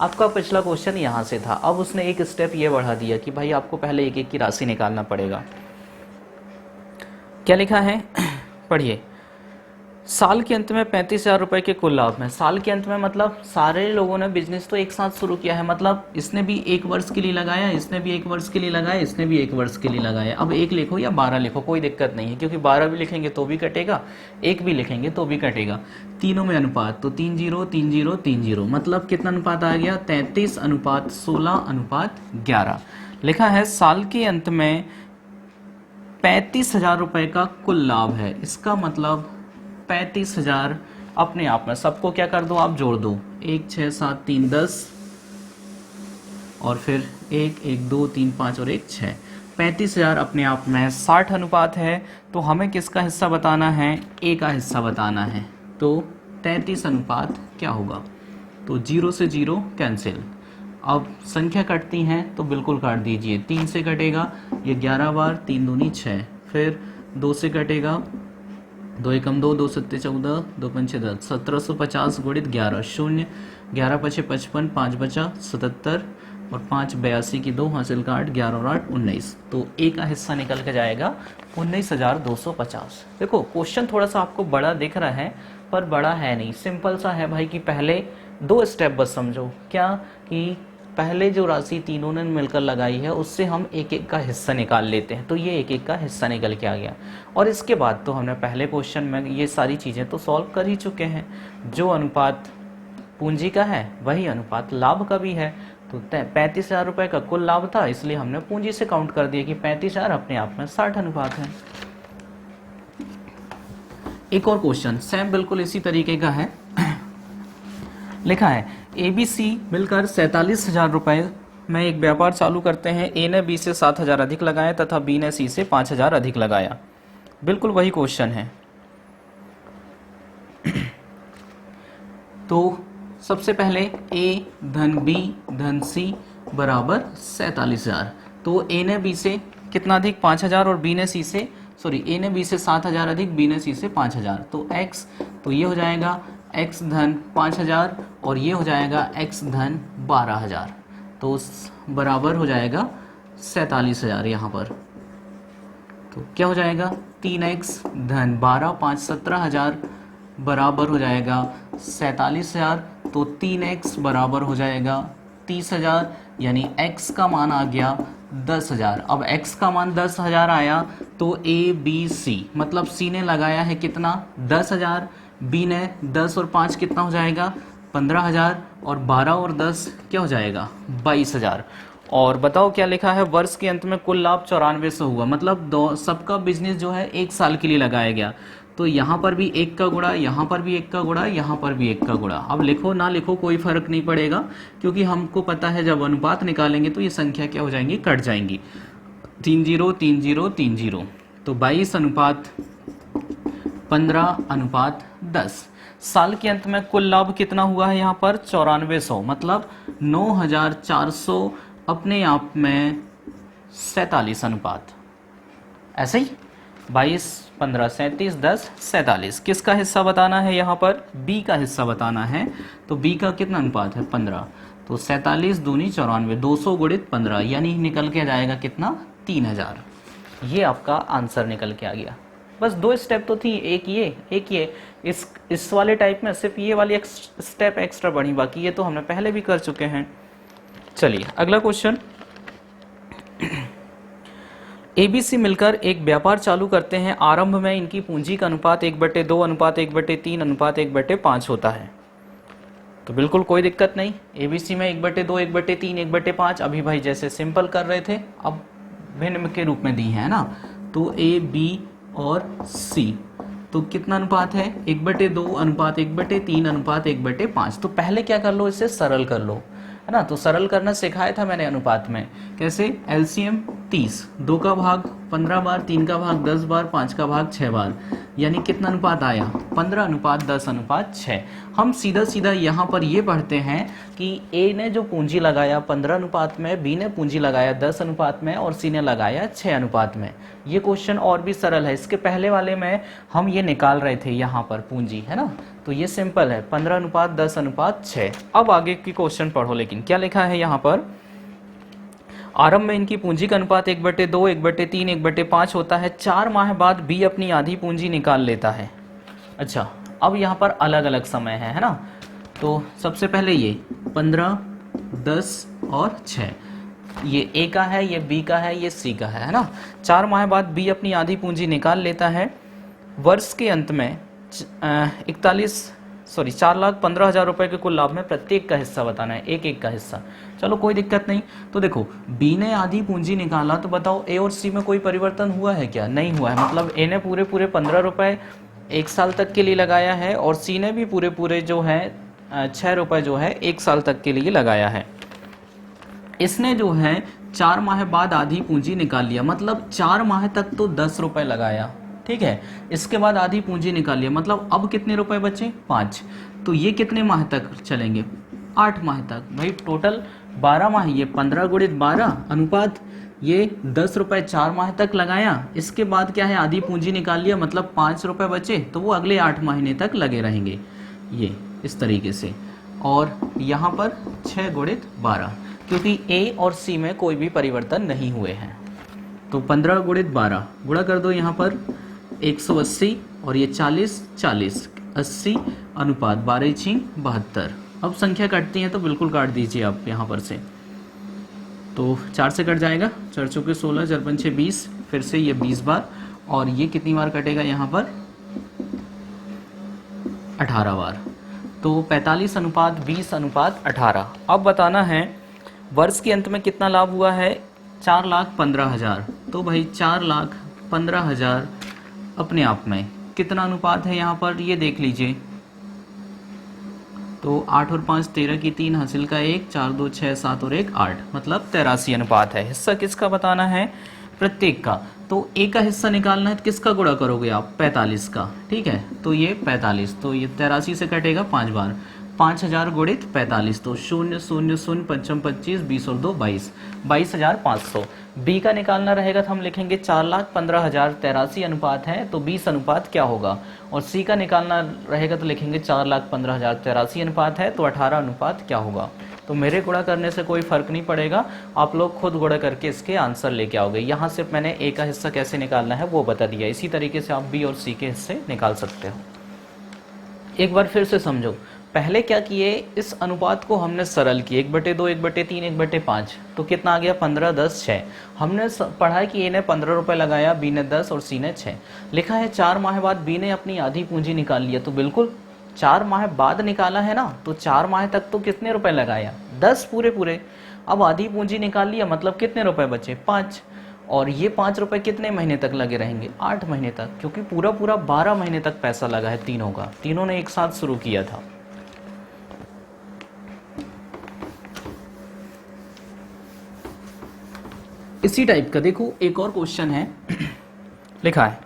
आपका पिछला क्वेश्चन यहाँ से था, अब उसने एक स्टेप ये बढ़ा दिया कि भाई आपको पहले एक एक की राशि निकालना पड़ेगा। क्या लिखा है पढ़िए, साल के अंत में 35,000 रुपये के कुल लाभ में। साल के अंत में मतलब सारे लोगों ने बिजनेस तो एक साथ शुरू किया है, मतलब इसने भी 1 वर्ष के लिए लगाया, इसने भी 1 वर्ष के लिए लगाया, इसने भी 1 वर्ष के लिए लगाया। अब 1 लिखो या 12 लिखो कोई दिक्कत नहीं है, क्योंकि 12 भी लिखेंगे तो भी कटेगा, 1 भी लिखेंगे तो भी कटेगा। तीनों में अनुपात, तो 3-0 3-0 3-0, मतलब कितना अनुपात आ गया 33:16:11। लिखा है साल के अंत में 35,000 रुपये का कुल लाभ है। इसका मतलब 35,000 अपने आप में, सबको क्या कर दो आप जोड़ दो, 1 6 7 3 10, और फिर 1 1 2 3 5 और 1 6, 35,000 अपने आप में 60 अनुपात है। तो हमें किसका हिस्सा बताना है, ए का हिस्सा बताना है। तो 33 अनुपात क्या होगा, तो 0 से 0 कैंसिल। अब संख्या कटती हैं तो बिल्कुल काट दीजिए, 3 से कटेगा ये 11 बार, 3 दूनी 6, फिर 2 से कटेगा, 2 एकम 2, 2 सत्ते 14, 2 पंचे 10, 1750 गुणित 11 0, 11 पचे 55, 5 बचा 77, और 5 82 की 2 हासिल का 8, 11 और 8 19। तो ए का हिस्सा निकल के जाएगा 19,250। देखो क्वेश्चन थोड़ा सा आपको बड़ा दिख रहा है पर बड़ा है नहीं, सिंपल सा है भाई कि पहले 2 स्टेप बस समझो। क्या कि पहले जो राशि तीनों ने मिलकर लगाई है उससे हम एक एक का हिस्सा निकाल लेते हैं, तो ये एक एक का हिस्सा निकल के आ गया। और इसके बाद तो हमने पहले क्वेश्चन में ये सारी चीज़ें तो सॉल्व कर ही चुके हैं। जो अनुपात पूंजी का है वही अनुपात लाभ का भी है। तो 35,000 रुपये का कुल लाभ था, इसलिए हमने पूंजी से काउंट कर दिया कि 35,000 अपने आप में 60 अनुपात है। एक और क्वेश्चन सेम बिल्कुल इसी तरीके का है। लिखा है ABC मिलकर 47,000 रुपये में एक व्यापार चालू करते हैं। ए ने बी से 7,000 अधिक लगाया तथा बी ने सी से 5,000 अधिक लगाया। बिल्कुल वही क्वेश्चन है। तो सबसे पहले ए धन बी धन सी बराबर 47,000। तो ए ने बी से कितना अधिक 5,000 और बी ने सी से ए ने बी से 7,000 अधिक, बी ने सी से 5,000। तो x, तो ये हो जाएगा x धन 5,000 और ये हो जाएगा x धन 12,000। तो बराबर हो जाएगा 47,000 यहाँ पर। तो क्या हो जाएगा 3x धन 12 5 17,000 बराबर हो जाएगा 47,000, तो 3x बराबर हो जाएगा 30,000, यानी x का मान आ गया 10,000। अब x का मान 10,000 आया तो A B C, मतलब C ने लगाया है कितना 10,000, B ने 10 और 5 कितना हो जाएगा 15,000, और 12 और 10 क्या हो जाएगा 22,000। और बताओ क्या लिखा है, वर्ष के अंत में कुल लाभ 9400 हुआ, मतलब दो सबका बिजनेस जो है 1 साल के लिए लगाया गया। तो यहाँ पर भी 1 का गुणा, यहाँ पर भी 1 का गुणा, यहाँ पर भी 1 का गुणा। अब लिखो ना लिखो कोई फर्क नहीं पड़ेगा, क्योंकि हमको पता है जब अनुपात निकालेंगे तो ये संख्या क्या हो जाएंगी, कट जाएंगी। 30 30 30, तो 22 अनुपात 15 अनुपात 10। साल के अंत में कुल लाभ कितना हुआ है यहाँ पर 9400, मतलब 9400 अपने आप में 47 अनुपात। ऐसे ही 22 15 37 10 47, किसका हिस्सा बताना है यहाँ पर, बी का हिस्सा बताना है। तो बी का कितना अनुपात है 15, तो 47 दूनी 94, 200 गुणित 15, यानी निकल के जाएगा कितना 3000। ये आपका आंसर निकल के आ गया। बस 2 स्टेप तो थी, एक ये इस वाले टाइप में सिर्फ ये वाली एक स्टेप एक्स्ट्रा बढ़ी, बाकी ये तो हमने पहले भी कर चुके हैं। चलिए अगला क्वेश्चन। ABC मिलकर एक व्यापार चालू करते हैं। आरंभ में इनकी पूंजी का अनुपात 1/2 अनुपात 1/3 अनुपात 1/5 होता है। तो बिल्कुल कोई दिक्कत नहीं, ABC में 1/2 1/3 1/5 अभी भाई जैसे सिंपल कर रहे थे, अब भिन्न के रूप में दी है ना। तो A B और C, तो कितना अनुपात है 1/2 अनुपात 1/3 अनुपात 1/5। तो पहले क्या कर लो, इसे सरल कर लो, है ना। तो सरल करना सिखाया था मैंने अनुपात में, कैसे LCM 30, 2 का भाग 15 बार, 3 का भाग 10 बार, 5 का भाग 6 बार, यानी कितना अनुपात आया 15 अनुपात 10 अनुपात 6। हम सीधा सीधा यहाँ पर ये पढ़ते हैं कि A ने जो पूंजी लगाया 15 अनुपात में, B ने पूंजी लगाया 10 अनुपात में और C ने लगाया 6 अनुपात में। ये क्वेश्चन और भी सरल है, इसके पहले वाले में हम ये निकाल रहे थे यहाँ पर पूंजी, है ना। तो ये सिंपल है 15 अनुपात 10 अनुपात 6। अब आगे की क्वेश्चन पढ़ो, लेकिन क्या लिखा है यहाँ पर, आरंभ में इनकी पूंजी का अनुपात 1/2 1/3 1/5 होता है। 4 माह बाद बी अपनी आधी पूंजी निकाल लेता है। अच्छा, अब यहाँ पर अलग अलग समय है ना। तो सबसे पहले ये 15 10 और 6, ये ए का है, ये बी का है, ये सी का है ना। 4 माह बाद बी अपनी आधी पूंजी निकाल लेता है। वर्ष के अंत में 4,15,000 रुपए के कुल लाभ में प्रत्येक का हिस्सा बताना है, एक एक का हिस्सा। चलो कोई दिक्कत नहीं। तो देखो बी ने आधी पूंजी निकाला, तो बताओ ए और सी में कोई परिवर्तन हुआ है क्या, नहीं हुआ है। मतलब ए ने पूरे 15 रुपए 1 साल तक के लिए लगाया है और सी ने भी पूरे जो है 6 रुपए जो है 1 साल तक के लिए लगाया है। इसने जो है 4 माह बाद आधी पूंजी निकाल लिया, मतलब 4 माह तक तो 10 रुपए लगाया, ठीक है। इसके बाद आधी पूंजी निकाल लिया, मतलब अब कितने रुपए बचे 5। तो ये कितने माह तक चलेंगे 8 माह तक। भाई टोटल 12 माह, ये 15 गुणित 12 अनुपात ये 10 रुपए 4 माह तक लगाया। इसके बाद क्या है आधी पूंजी निकाल लिया, मतलब 5 रुपए बचे, तो वो अगले 8 महीने तक लगे रहेंगे, ये इस तरीके से। और यहाँ पर 6 गुणित 12, क्योंकि ए और सी में कोई भी परिवर्तन नहीं हुए हैं। तो 15 गुणित 12 गुणा कर दो, यहाँ पर 180 और ये 40 40 80 अनुपात 12 6 72। अब संख्या काटती है तो बिल्कुल काट दीजिए आप यहाँ पर से। तो 4 से कट जाएगा, 4 चौके 16 4 पंचे 20, फिर से ये 20 बार, और ये कितनी बार कटेगा यहाँ पर 18 बार। तो 45 अनुपात 20 अनुपात 18। अब बताना है वर्ष के अंत में कितना लाभ हुआ है 4,15,000। तो भाई 4,15,000 अपने आप में कितना अनुपात है यहाँ पर ये देख लीजिए। तो 8 और 5 13 की 3 हासिल का 1, 4 2 6 7 और 1 8, मतलब 83 अनुपात है। हिस्सा किसका बताना है प्रत्येक का। तो ए का हिस्सा निकालना है तो किसका गुणा करोगे आप 45 का, ठीक है। तो ये 45, तो ये 83 से कटेगा 5 बार, 5,000 गुणित 45, तो 0 0 0 5 25 20 और 2 22, 22,500। बी का निकालना रहेगा तो हम लिखेंगे 4,15,000 83 अनुपात है, तो 20 अनुपात क्या होगा। और सी का निकालना रहेगा तो लिखेंगे 4,15,000 83 अनुपात है, तो 18 अनुपात क्या होगा। तो मेरे गुणा करने से कोई फर्क नहीं पड़ेगा, आप लोग खुद गुणा करके इसके आंसर लेके आओगे। यहाँ सिर्फ मैंने ए का हिस्सा कैसे निकालना है वो बता दिया, इसी तरीके से आप बी और सी के हिस्से निकाल सकते हो। एक बार फिर से समझो, पहले क्या किए, इस अनुपात को हमने सरल किया, 1/2, 1/3, 1/5, तो कितना आ गया 15, 10, 6। हमने पढ़ा कि ए ने 15 रुपये लगाया, बी ने 10 और सी ने 6। लिखा है 4 माह बाद बी ने अपनी आधी पूंजी निकाल लिया, तो बिल्कुल 4 माह बाद निकाला है ना, तो 4 माह तक तो कितने रुपए लगाया, 10 पूरे पूरे। अब आधी पूंजी निकाल लिया, मतलब कितने रुपए बचे, 5। और ये 5 रुपए कितने महीने तक लगे रहेंगे, 8 महीने तक, क्योंकि पूरा पूरा 12 महीने तक पैसा लगा है तीनों का, तीनों ने एक साथ शुरू किया था। इसी टाइप का देखो एक और क्वेश्चन है, लिखा है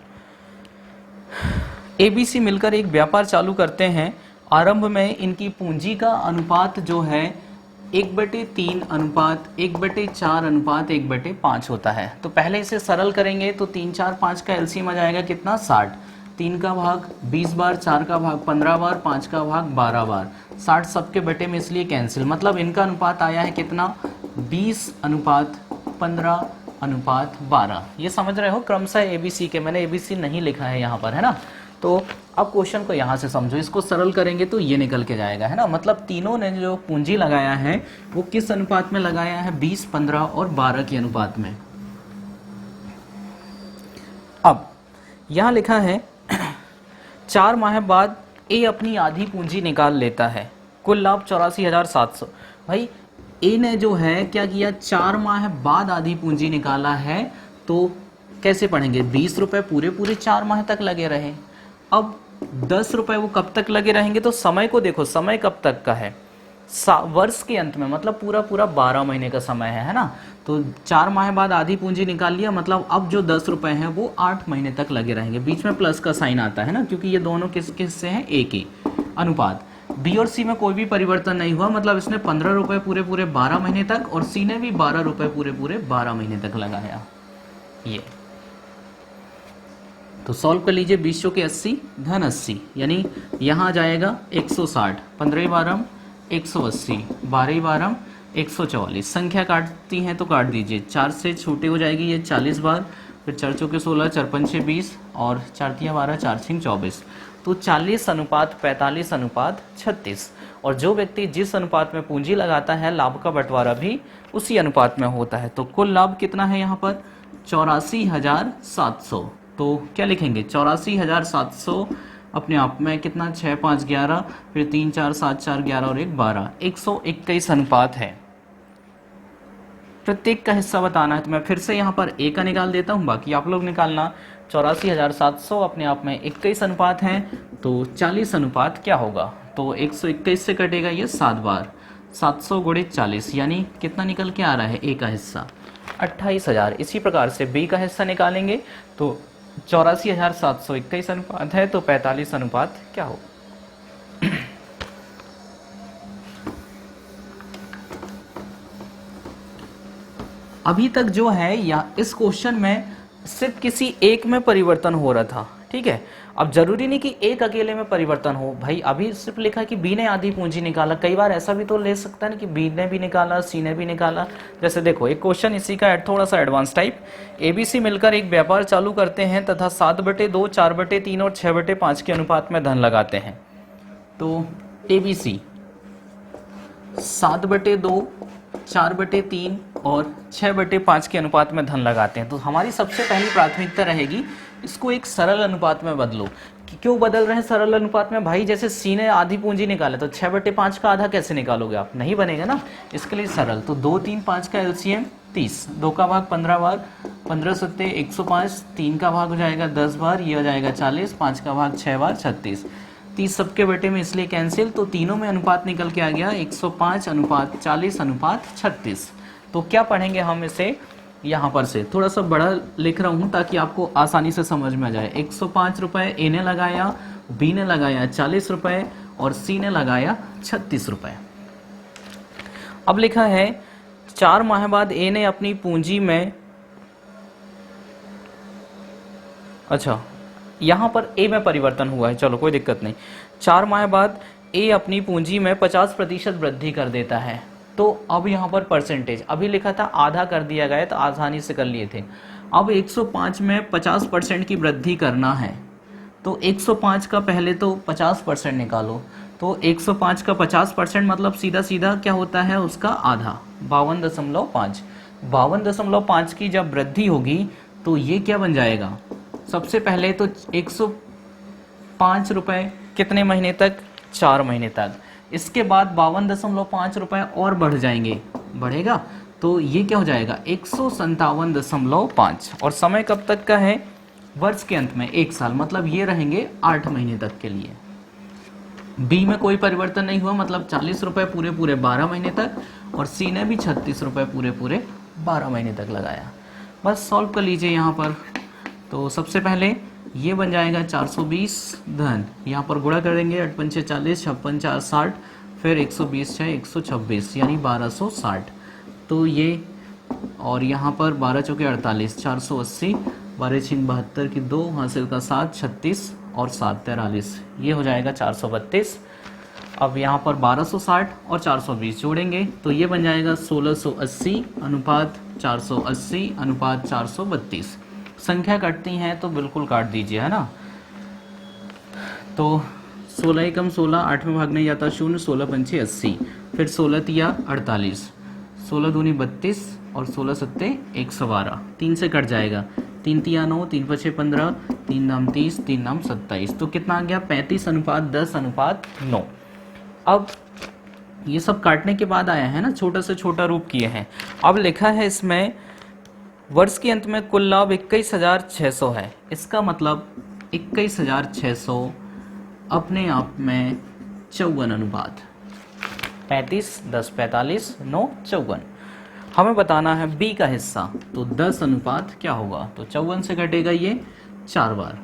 एबीसी मिलकर एक व्यापार चालू करते हैं। आरंभ में इनकी पूंजी का अनुपात जो है 1/3 अनुपात 1/4 अनुपात 1/5 होता है। तो पहले इसे सरल करेंगे तो 3, 4, 5 का एलसीएम आ जाएगा कितना, 60। 3 का भाग 20 बार, 4 का भाग 15 बार, 5 का भाग 12 बार, 60 सबके बटे में, इसलिए कैंसिल। मतलब इनका अनुपात आया है कितना, 20:15:12। ये समझ रहे हो क्रमशः एबीसी के, मैंने एबीसी नहीं लिखा है यहाँ पर, है ना। तो अब क्वेश्चन को यहाँ से समझो, इसको सरल करेंगे तो ये निकल के जाएगा, है ना। मतलब तीनों ने जो पूंजी लगाया है वो किस अनुपात में लगाया है, 20, 15 और 12 के अनुपात में। अब यहाँ लिखा है 4 माह बाद ए अपनी आधी पूंजी निकाल लेता है, कुल लाभ 84,700। भाई ए ने जो है क्या किया, 4 माह बाद आधी पूंजी निकाला है, तो कैसे पढ़ेंगे, 20 रुपए पूरे पूरे 4 माह तक लगे रहे। अब 10 रुपए वो कब तक लगे रहेंगे, तो समय को देखो, समय कब तक का है, वर्ष के अंत में, मतलब पूरा पूरा 12 महीने का समय है ना। तो 4 माह बाद आधी पूंजी निकाल लिया, मतलब अब जो 10 रुपए हैं वो 8 महीने तक लगे रहेंगे। बीच में प्लस का साइन आता है ना, क्योंकि ये दोनों किस किस से हैं, एक ही अनुपात। बी और सी में कोई भी परिवर्तन नहीं हुआ, मतलब इसने 15 रुपए पूरे पूरे 12 महीने तक और सी ने भी 12 रुपए पूरे पूरे 12 महीने तक लगाया। ये तो सॉल्व कर लीजिए, 20 के 80 धन 80, यानी यहाँ आ जाएगा 160, 15 12 180, 12 12 144। संख्या काटती हैं तो काट दीजिए, 4 से छोटे हो जाएगी ये 40 बार, फिर 4 चौके 16, 4 पंचे 20 और 4 तिया 12, 4 छिंग 24। तो 40:45:36। और जो व्यक्ति जिस अनुपात में पूंजी लगाता है, लाभ का बंटवारा भी उसी अनुपात में होता है। तो कुल लाभ कितना है यहाँ पर, 84,700। तो क्या लिखेंगे, 84,700 अपने आप में कितना, 6, 5, 11, फिर 3, 4, 7, 4, 11 और 1, 12, 121 अनुपात है। प्रत्येक का हिस्सा बताना है, तो मैं फिर से यहाँ पर ए का निकाल देता हूँ, बाकी आप लोग निकालना। 84,700 अपने आप में 21 अनुपात है, तो 40 अनुपात क्या होगा, तो 121 से कटेगा ये 7 बार, 700 गुणे 40, यानी कितना निकल के आ रहा है ए का हिस्सा, 28,000। इसी प्रकार से बी का हिस्सा निकालेंगे तो 84,721 अनुपात है, तो 45 अनुपात क्या हो। अभी तक जो है या इस क्वेश्चन में सिर्फ किसी एक में परिवर्तन हो रहा था, ठीक है। अब जरूरी नहीं कि एक अकेले में परिवर्तन हो, भाई अभी सिर्फ लिखा कि बी ने आधी पूंजी निकाला, कई बार ऐसा भी तो ले सकता है ना कि बी ने भी निकाला, सी ने भी निकाला। जैसे देखो एक क्वेश्चन इसी का थोड़ा सा एडवांस टाइप, एबीसी मिलकर एक व्यापार चालू करते हैं तथा 7/2, 4/3 और 6/5 के अनुपात में धन लगाते हैं। तो एबीसी 7/2, 4/3 और 6/5 के अनुपात में धन लगाते हैं। तो हमारी सबसे पहली प्राथमिकता रहेगी इसको एक सरल अनुपात में बदलो। क्यों बदल रहे हैं सरल अनुपात में, भाई जैसे सी ने आधी पूंजी निकाला तो 6/5 का आधा कैसे निकालोगे आप, नहीं बनेगा ना, इसके लिए सरल। तो 2, 3, 5 का एलसीएम 30, 2 का भाग 15 बार, 15 सत्ते 105, 3 का भाग हो जाएगा 10 बार, ये हो जाएगा 40, 5 का भाग 6 बार 36, 30 सबके बेटे में, इसलिए कैंसिल। तो तीनों में अनुपात निकल के आ गया 105 अनुपात 40 अनुपात 36। तो क्या पढ़ेंगे हम इसे, यहाँ पर से थोड़ा सा बड़ा लिख रहा हूँ ताकि आपको आसानी से समझ में आ जाए। 105 रुपये ए ने लगाया, बी ने लगाया 40 रुपये और सी ने लगाया 36 रुपये। अब लिखा है 4 माह बाद ए ने अपनी पूंजी में, अच्छा यहाँ पर ए में परिवर्तन हुआ है, चलो कोई दिक्कत नहीं। 4 माह बाद ए अपनी पूंजी में 50% वृद्धि कर देता है। तो अब यहाँ पर परसेंटेज, अभी लिखा था आधा कर दिया गया तो आसानी से कर लिए थे। अब 105 में 50% की वृद्धि करना है तो 105 का पहले तो 50% निकालो, तो 105 का 50% मतलब सीधा सीधा क्या होता है उसका आधा, 52.5। 52.5 की जब वृद्धि होगी तो ये क्या बन जाएगा, सबसे पहले तो 105 रुपये कितने महीने तक, 4 महीने तक। इसके बाद 52.5 रुपये और बढ़ जाएंगे, बढ़ेगा तो ये क्या हो जाएगा 157.5। और समय कब तक का है, वर्ष के अंत में 1 साल, मतलब ये रहेंगे 8 महीने तक के लिए। बी में कोई परिवर्तन नहीं हुआ, मतलब 40 रुपये पूरे पूरे 12 महीने तक, और सी ने भी 36 रुपये पूरे पूरे 12 महीने तक लगाया। बस सॉल्व कर लीजिए यहाँ पर। तो सबसे पहले ये बन जाएगा 420 धन, यहाँ पर गुणा कर देंगे, 8 पंचे 40, 56 4 60, फिर 120 6 126 यानी 1260। तो ये, और यहाँ पर 12 चौके 48, 480, 12 छीन 72 की 2, हासिल का 7, 36 और 7 43, ये हो जाएगा 432। अब यहाँ पर 1260 और 420 जोड़ेंगे तो ये बन जाएगा 1680 अनुपात 480 अनुपात 432। संख्या कटती हैं तो बिल्कुल काट दीजिए, है ना। तो 16 एकम 16, 8 में भाग नहीं जाता 0, 16 पंचे 80, फिर 16 तिया 48, 16 दूनी 32 और 16 सत्ते 112, 3 से कट जाएगा, 3 तिया 9, 3 पछे 15, 3 नाम 30, 3 नाम 27, तो कितना आ गया 35 अनुपात 10 अनुपात 9। अब ये सब काटने के बाद आया है ना, छोटा से छोटा रूप किए हैं। अब लिखा है इसमें वर्ष के अंत में कुल लाभ 21,600 है, इसका मतलब 21,600 अपने आप में 54 अनुपात 35 10 45 9 54। हमें बताना है बी का हिस्सा, तो 10 अनुपात क्या होगा, तो 54 से घटेगा ये 4 बार,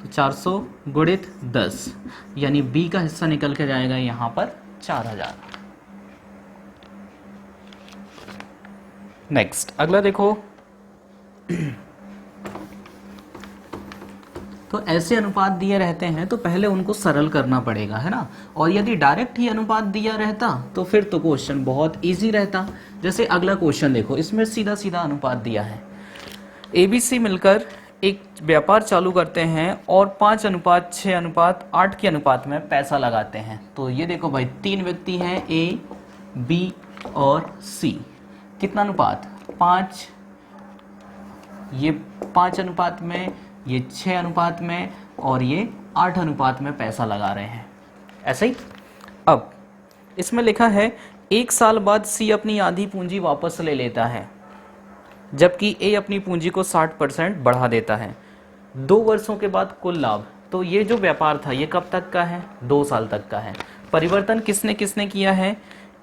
तो 400 गुणित 10, यानी बी का हिस्सा निकल के जाएगा यहाँ पर 4000। नेक्स्ट अगला देखो। तो ऐसे अनुपात दिए रहते हैं तो पहले उनको सरल करना पड़ेगा, है ना। और यदि डायरेक्ट ही अनुपात दिया रहता तो फिर तो क्वेश्चन बहुत इजी रहता। जैसे अगला क्वेश्चन देखो, इसमें सीधा सीधा अनुपात दिया है, ABC मिलकर एक व्यापार चालू करते हैं और 5 अनुपात 6 अनुपात 8 के अनुपात में पैसा लगाते हैं। तो ये देखो भाई, 3 व्यक्ति हैं A, B और C। कितना अनुपात 5, ये 5 अनुपात में, ये 6 अनुपात में और ये 8 अनुपात में पैसा लगा रहे हैं, ऐसे ही। अब इसमें लिखा है 1 साल बाद C अपनी आधी पूंजी वापस ले लेता है, जबकि A अपनी पूंजी को 60% बढ़ा देता है। 2 वर्षों के बाद कुल लाभ, तो ये जो व्यापार था ये कब तक का है, 2 साल तक का है। परिवर्तन किसने किसने किया है,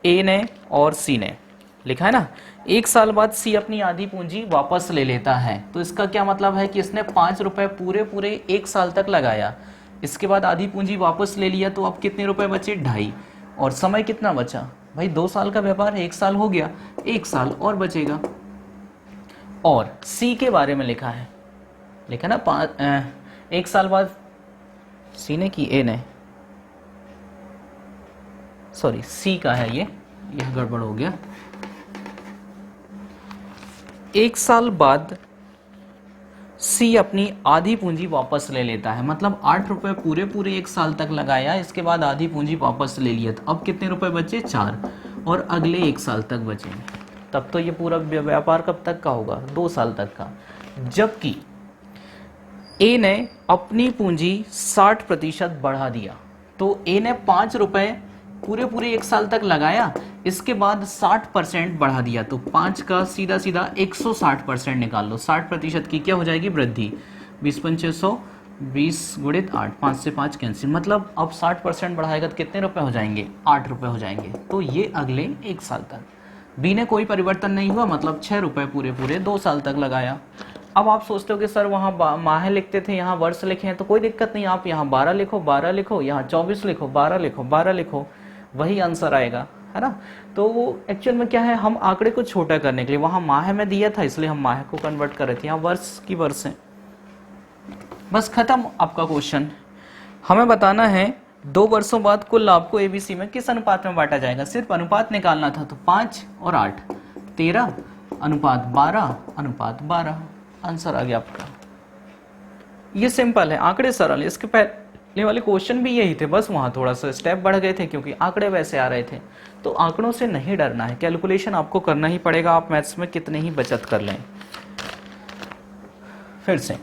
A ने और C ने, लिखा है ना। 1 साल बाद C अपनी आधी पूंजी वापस ले लेता है, तो इसका क्या मतलब है कि इसने 5 रुपए पूरे पूरे 1 साल तक लगाया, इसके बाद आधी पूंजी वापस ले लिया, तो अब कितने रुपए बचे 2.5, और समय कितना बचा भाई, 2 साल का व्यापार है, 1 साल हो गया, 1 साल और बचेगा। और C के बारे में लिखा है, लिखा ना 1 साल बाद C ने की A ने, सॉरी C का है ये गड़बड़ हो गया। 1 साल बाद C अपनी आधी पूंजी वापस ले लेता है, मतलब 8 रुपए पूरे पूरे 1 साल तक लगाया, इसके बाद आधी पूंजी वापस ले लिया, तो अब कितने रुपए बचे 4, और अगले 1 साल तक बचेंगे। तब तो ये पूरा व्यापार कब तक का होगा, 2 साल तक का। जबकि A ने अपनी पूंजी 60% बढ़ा दिया, तो A ने 5 रुपए पूरे पूरे 1 साल तक लगाया, इसके बाद 60% बढ़ा दिया, तो 5 का सीधा सीधा 160% निकाल लो। 60% की क्या हो जाएगी वृद्धि, 20 पंचे 100, 20 गुणित 8, 5 से 5 कैंसिल, मतलब अब 60% बढ़ाएगा तो कितने रुपए हो जाएंगे, 8 रुपए हो जाएंगे। तो ये अगले 1 साल तक। बी ने कोई परिवर्तन नहीं हुआ, मतलब 6 रुपए पूरे पूरे 2 साल तक लगाया। अब आप सोचते हो कि सर वहाँ माह लिखते थे, यहाँ वर्ष लिखे हैं, तो कोई दिक्कत नहीं, आप यहाँ 12 लिखो 12 लिखो, यहाँ 24 लिखो 12 लिखो 12 लिखो, वही आंसर आएगा, है ना। तो वो एक्चुअल में क्या है, हम आंकड़े को छोटा करने के लिए, वहाँ माह में दिया था इसलिए हम माह को कन्वर्ट कर रहे थे, यहाँ वर्ष की वर्ष है। बस खत्म आपका क्वेश्चन। हमें बताना है 2 वर्षों बाद कुल लाभ को ABC में किस अनुपात में बांटा जाएगा, सिर्फ अनुपात निकालना था। तो 5 और 8 13 अनुपात 12 अनुपात 12, आंसर आ गया आपका। ये सिंपल है, आंकड़े सरल है। इसके पहले वाले क्वेश्चन भी यही थे, बस वहाँ थोड़ा सा स्टेप बढ़ गए थे क्योंकि आंकड़े वैसे आ रहे थे। तो आंकड़ों से नहीं डरना है, कैलकुलेशन आपको करना ही पड़ेगा, आप मैथ्स में कितने ही बचत कर लें। फिर से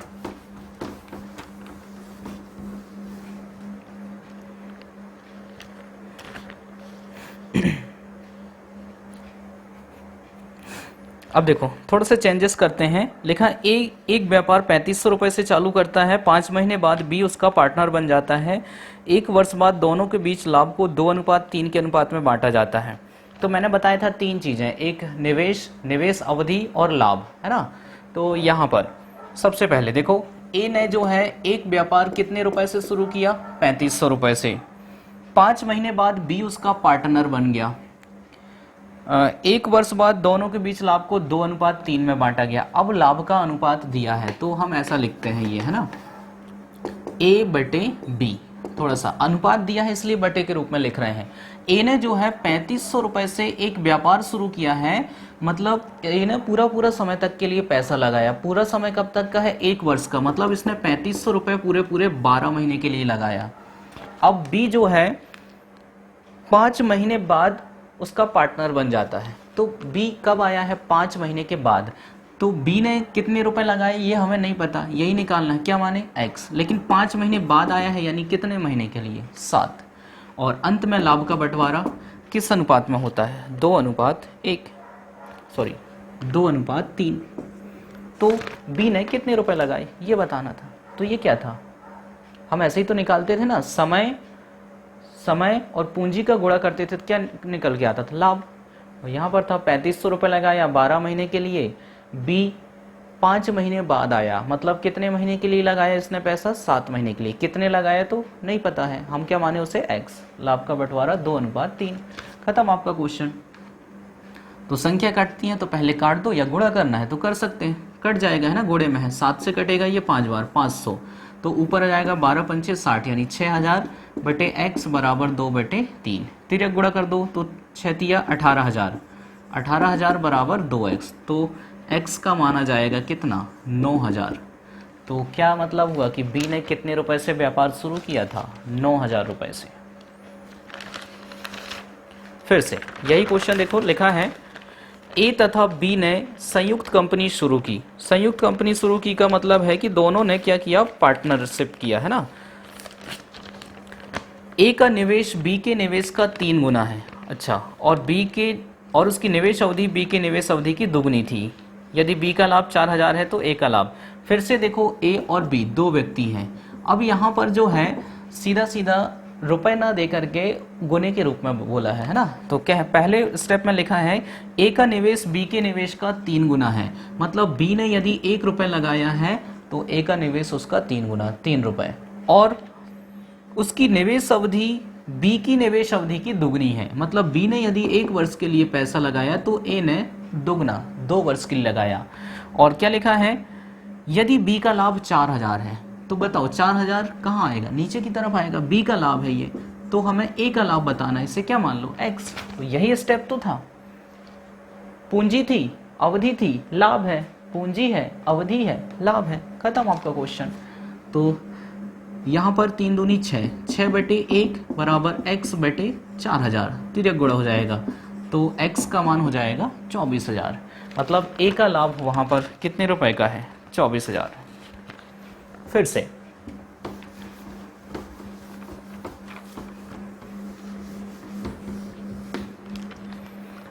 अब देखो थोड़ा सा चेंजेस करते हैं। लिखा एक व्यापार 3500 रुपये से चालू करता है, 5 महीने बाद बी उसका पार्टनर बन जाता है, 1 वर्ष बाद दोनों के बीच लाभ को 2:3 के अनुपात में बांटा जाता है। तो मैंने बताया था 3 चीज़ें, एक निवेश अवधि और लाभ, है ना। तो यहाँ पर सबसे पहले देखो, ए ने जो है एक व्यापार कितने रुपए से शुरू किया, 3500 रुपये से। 5 महीने बाद बी उसका पार्टनर बन गया, 1 वर्ष बाद दोनों के बीच लाभ को 2:3 में बांटा गया। अब लाभ का अनुपात दिया है तो हम ऐसा लिखते हैं, ये है ना, ए बटे बी, थोड़ा सा अनुपात दिया है इसलिए बटे के रूप में लिख रहे हैं। ए ने जो है 3500 रुपए से एक व्यापार शुरू किया है, मतलब ए ने पूरा समय तक के लिए पैसा लगाया। पूरा समय कब तक का है, 1 वर्ष का, मतलब इसने 3500 रुपये पूरे 12 महीने के लिए लगाया। अब बी जो है 5 महीने बाद उसका पार्टनर बन जाता है। तो बी कब आया है, 5 महीने के बाद। तो बी ने कितने रुपए लगाए ये हमें नहीं पता, यही निकालना है, क्या माने एक्स। लेकिन 5 महीने बाद आया है, यानी कितने महीने के लिए, 7। और अंत में लाभ का बंटवारा किस अनुपात में होता है, 2:3। तो बी ने कितने रुपए लगाए ये बताना था। तो ये क्या था, हम ऐसे ही तो निकालते थे ना, समय और पूंजी का गुणा करते थे तो क्या निकल के आता था, लाभ। और यहाँ पर था 3500 रुपये लगाया 12 महीने के लिए, बी 5 महीने बाद आया, मतलब कितने महीने के लिए लगाया इसने पैसा, 7 महीने के लिए। कितने लगाया तो नहीं पता है, हम क्या माने उसे एक्स। लाभ का बंटवारा 2:3, खत्म आपका क्वेश्चन। तो संख्या काटती है तो पहले काट दो, या गुणा करना है तो कर सकते हैं, कट जाएगा, है ना, गुणे में है, 7 से कटेगा ये 5 बार, 500। तो ऊपर आ जाएगा 12 पंचे 60, यानी 6000 बटे एक्स बराबर 2/3। तिर्यक गुणा कर दो तो 6 तिया 18,000, 18,000 बराबर 2x। तो x का माना जाएगा कितना, 9000। तो क्या मतलब हुआ कि बी ने कितने रुपए से व्यापार शुरू किया था, 9000 रुपए से। फिर से यही क्वेश्चन देखो, लिखा है ए तथा बी ने संयुक्त कंपनी शुरू की। संयुक्त कंपनी शुरू की का मतलब है कि दोनों ने क्या किया, पार्टनरशिप किया, है ना। ए का निवेश बी के निवेश का 3 गुना है, अच्छा, और उसकी निवेश अवधि बी के निवेश अवधि की दुगनी थी। यदि बी का लाभ 4000 है तो ए का लाभ। फिर से देखो, ए और बी 2 व्यक्ति हैं। अब यहाँ पर जो है सीधा रुपए ना दे करके गुने के रूप में बोला है ना। तो क्या पहले स्टेप में लिखा है ए का निवेश बी के निवेश का 3 गुना है, मतलब बी ने यदि 1 रुपए लगाया है तो ए का निवेश उसका 3 गुना, 3 रुपए। और उसकी निवेश अवधि बी की निवेश अवधि की दुगनी है, मतलब बी ने यदि 1 वर्ष के लिए पैसा लगाया तो ए ने दुगना 2 वर्ष के लिए लगाया। और क्या लिखा है, यदि बी का लाभ 4000 है तो बताओ 4000 कहाँ आएगा, नीचे की तरफ आएगा, बी का लाभ है ये, तो हमें ए का लाभ बताना है, इसे क्या मान लो, एक्स। तो यही स्टेप तो था, पूंजी थी, अवधि थी, लाभ है, पूंजी है, अवधि है, लाभ है, खत्म आपका क्वेश्चन। तो यहाँ पर 3 दूनी 6, 6/1 बराबर x बटे 4000, तिर्यक गुणा हो जाएगा, तो x का मान हो जाएगा 24000, मतलब ए का लाभ वहाँ पर कितने रुपए का है, 24000। फिर से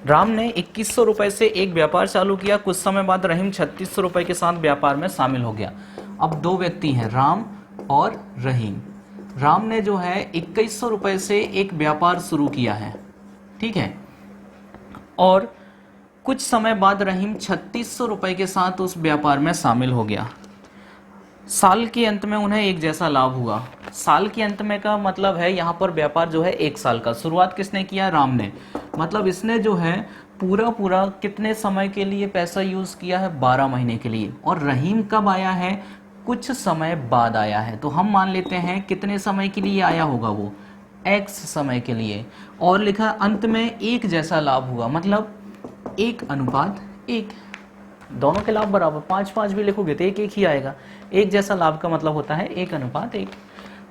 राम ने 2100 रुपए से एक व्यापार चालू किया, कुछ समय बाद रहीम 3600 रुपए के साथ व्यापार में शामिल हो गया। अब 2 व्यक्ति हैं, राम और रहीम। राम ने जो है 2100 रुपए से एक व्यापार शुरू किया है, ठीक है, और कुछ समय बाद रहीम 3600 रुपए के साथ उस व्यापार में शामिल हो गया। साल के अंत में उन्हें एक जैसा लाभ हुआ। साल के अंत में का मतलब है यहाँ पर व्यापार जो है 1 साल का। शुरुआत किसने किया, राम ने, मतलब इसने जो है पूरा कितने समय के लिए पैसा यूज किया है, 12 महीने के लिए। और रहीम कब आया है, कुछ समय बाद आया है, तो हम मान लेते हैं कितने समय के लिए आया होगा वो, x समय के लिए। और लिखा अंत में एक जैसा लाभ हुआ, मतलब 1:1। दोनों के लाभ बराबर, 5-5 भी लिखोगे तो 1-1 ही आएगा। एक जैसा लाभ का मतलब होता है 1:1।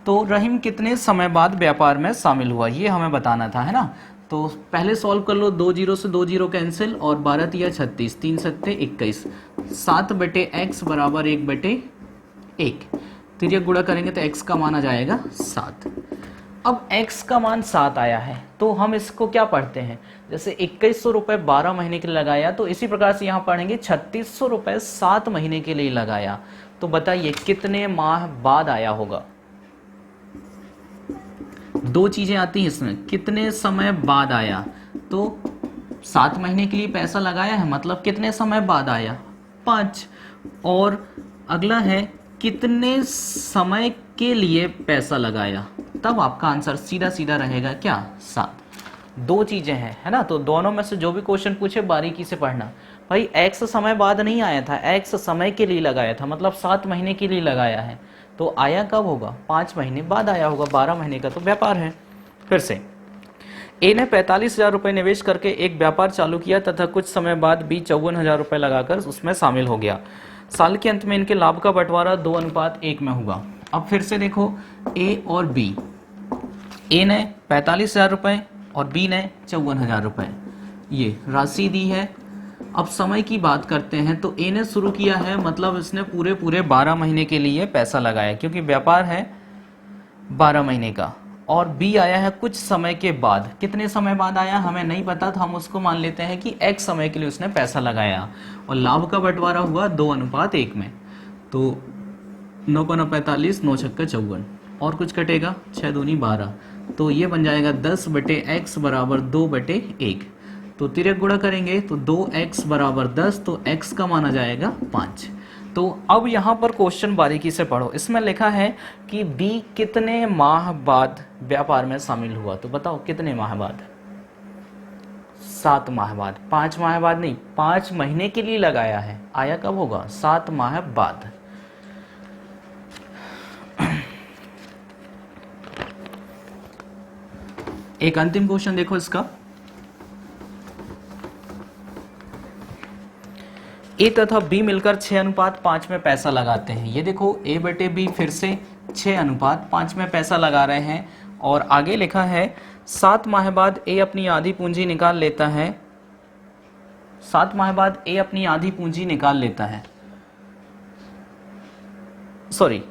तो रहीम कितने समय बाद व्यापार में शामिल हुआ, ये हमें बताना था, है ना। तो पहले सॉल्व कर लो, 2 जीरो से 2 जीरो कैंसिल, और 12 36, 3 सत्ते 21, 7/x बराबर 1/1। तिर्यक गुणा करेंगे तो x का मान आ जाएगा 7। अब x का मान 7 आया है तो हम इसको क्या पढ़ते हैं, जैसे 2100 रुपये 12 महीने के लिए लगाया, तो इसी प्रकार से यहाँ पढ़ेंगे 3600 रुपये 7 महीने के लिए लगाया। तो बताइए कितने माह बाद आया होगा। दो चीजें आती हैं इसमें, कितने समय बाद आया, तो 7 महीने के लिए पैसा लगाया है मतलब कितने समय बाद आया, 5। और अगला है कितने समय के लिए पैसा लगाया, तब आपका आंसर सीधा सीधा रहेगा क्या, 7। दो चीजें हैं, है ना। तो दोनों में से जो भी क्वेश्चन पूछे बारीकी से पढ़ना। भाई x समय बाद नहीं आया था, x समय के लिए लगाया था, मतलब 7 महीने के लिए लगाया है, तो आया कब होगा, 5 महीने बाद आया होगा, 12 महीने का तो व्यापार है। फिर से ए ने 45,000 रुपये निवेश करके एक व्यापार चालू किया तथा कुछ समय बाद बी 54,000 रुपये लगाकर उसमें शामिल हो गया। साल के अंत में इनके लाभ का बंटवारा 2:1 में हुआ। अब फिर से देखो ए और बी, ए ने 45,000 रुपये और बी ने 54,000 रुपये, ये राशि दी है। अब समय की बात करते हैं तो ए ने शुरू किया है मतलब इसने पूरे 12 महीने के लिए पैसा लगाया, क्योंकि व्यापार है 12 महीने का। और बी आया है कुछ समय के बाद, कितने समय बाद आया हमें नहीं पता, तो हम उसको मान लेते हैं कि x समय के लिए उसने पैसा लगाया, और लाभ का बंटवारा हुआ 2:1 में। तो 9×45, 9 छक्का 54, और कुछ कटेगा 6 दूनी 12, तो ये बन जाएगा 10/x बराबर 2/1। तो तिर्यक गुणा करेंगे तो 2x बराबर 10, तो x का मान आ जाएगा 5। तो अब यहाँ पर क्वेश्चन बारीकी से पढ़ो, इसमें लिखा है कि बी कितने माह बाद व्यापार में शामिल हुआ, तो बताओ कितने माह बाद, 7 माह बाद, 5 माह बाद नहीं, 5 महीने के लिए लगाया है, आया कब होगा, 7 माह बाद। एक अंतिम क्वेश्चन देखो इसका, ए तथा बी मिलकर 6:5 में पैसा लगाते हैं। ये देखो A/B फिर से 6:5 में पैसा लगा रहे हैं, और आगे लिखा है 7 माह बाद ए अपनी आधी पूंजी निकाल लेता है, 7 माह बाद ए अपनी आधी पूंजी निकाल लेता है, सॉरी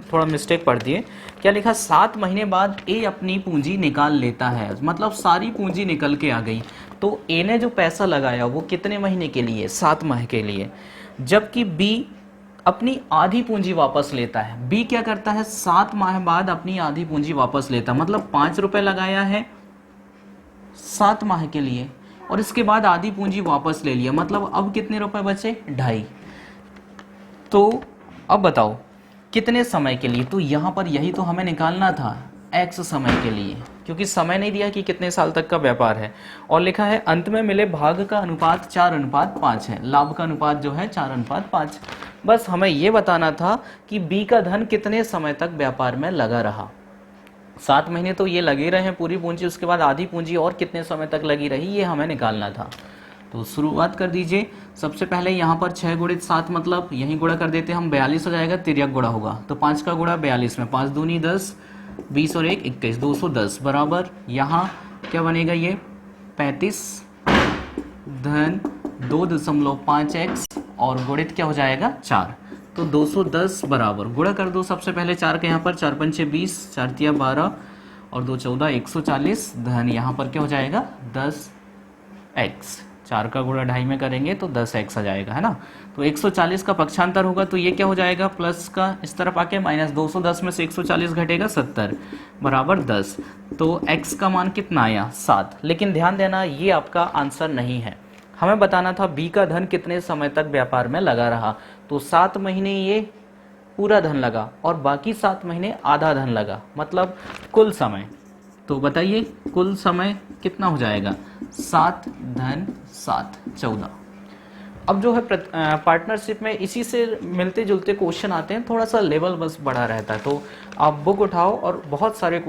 थोड़ा मिस्टेक पढ़ दिए, क्या लिखा, 7 महीने बाद ए अपनी पूंजी निकाल लेता है, मतलब सारी पूंजी निकल के आ गई। तो ए ने जो पैसा लगाया वो कितने महीने के लिए, 7 माह के लिए, जबकि बी अपनी आधी पूंजी वापस लेता है। बी क्या करता है, 7 माह बाद अपनी आधी पूंजी वापस लेता है, मतलब 5 रुपए लगाया है 7 माह के लिए, और इसके बाद आधी पूंजी वापस ले लिया, मतलब अब कितने रुपए बचे, 2.5। तो अब बताओ कितने समय के लिए, तो यहाँ पर यही तो हमें निकालना था, x समय के लिए, क्योंकि समय नहीं दिया कि कितने साल तक का व्यापार है। और लिखा है अंत में मिले भाग का अनुपात 4:5 है, लाभ का अनुपात जो है 4:5। बस हमें ये बताना था कि बी का धन कितने समय तक व्यापार में लगा रहा। 7 महीने तो ये लगे रहे हैं पूरी पूंजी, उसके बाद आधी पूंजी और कितने समय तक लगी रही, ये हमें निकालना था। तो शुरुआत कर दीजिए। सबसे पहले यहाँ पर 6 × 7 मतलब यहीं गुणा कर देते हैं हम, 42 हो जाएगा, तिर्यक गुणा होगा, तो 5 का गुणा 42 में, 5 दूनी 10, 20 और 1 21, 210 बराबर यहाँ क्या बनेगा, ये 35 धन 2.5x और गुणित क्या हो जाएगा 4, तो 210 बराबर गुणा कर दो सबसे पहले 4 के यहाँ पर, 4 पंचे 20, 4 तिया 12 और 2 14, 140 धन यहाँ पर क्या हो जाएगा 10x, 4 का गुणा 2.5 में करेंगे तो 10x आ जाएगा, है ना। तो 140 का पक्षांतर होगा तो ये क्या हो जाएगा, प्लस का इस तरफ आके माइनस, 210 में से 140 घटेगा 70 बराबर 10। तो x का मान कितना आया 7। लेकिन ध्यान देना ये आपका आंसर नहीं है, हमें बताना था b का धन कितने समय तक व्यापार में लगा रहा। तो 7 महीने ये पूरा धन लगा और बाकी 7 महीने आधा धन लगा, मतलब कुल समय। तो बताइए कुल समय कितना हो जाएगा, 7 धन 7 14। अब जो है पार्टनरशिप में इसी से मिलते जुलते क्वेश्चन आते हैं, थोड़ा सा लेवल बस बड़ा रहता है। तो आप बुक उठाओ और बहुत सारे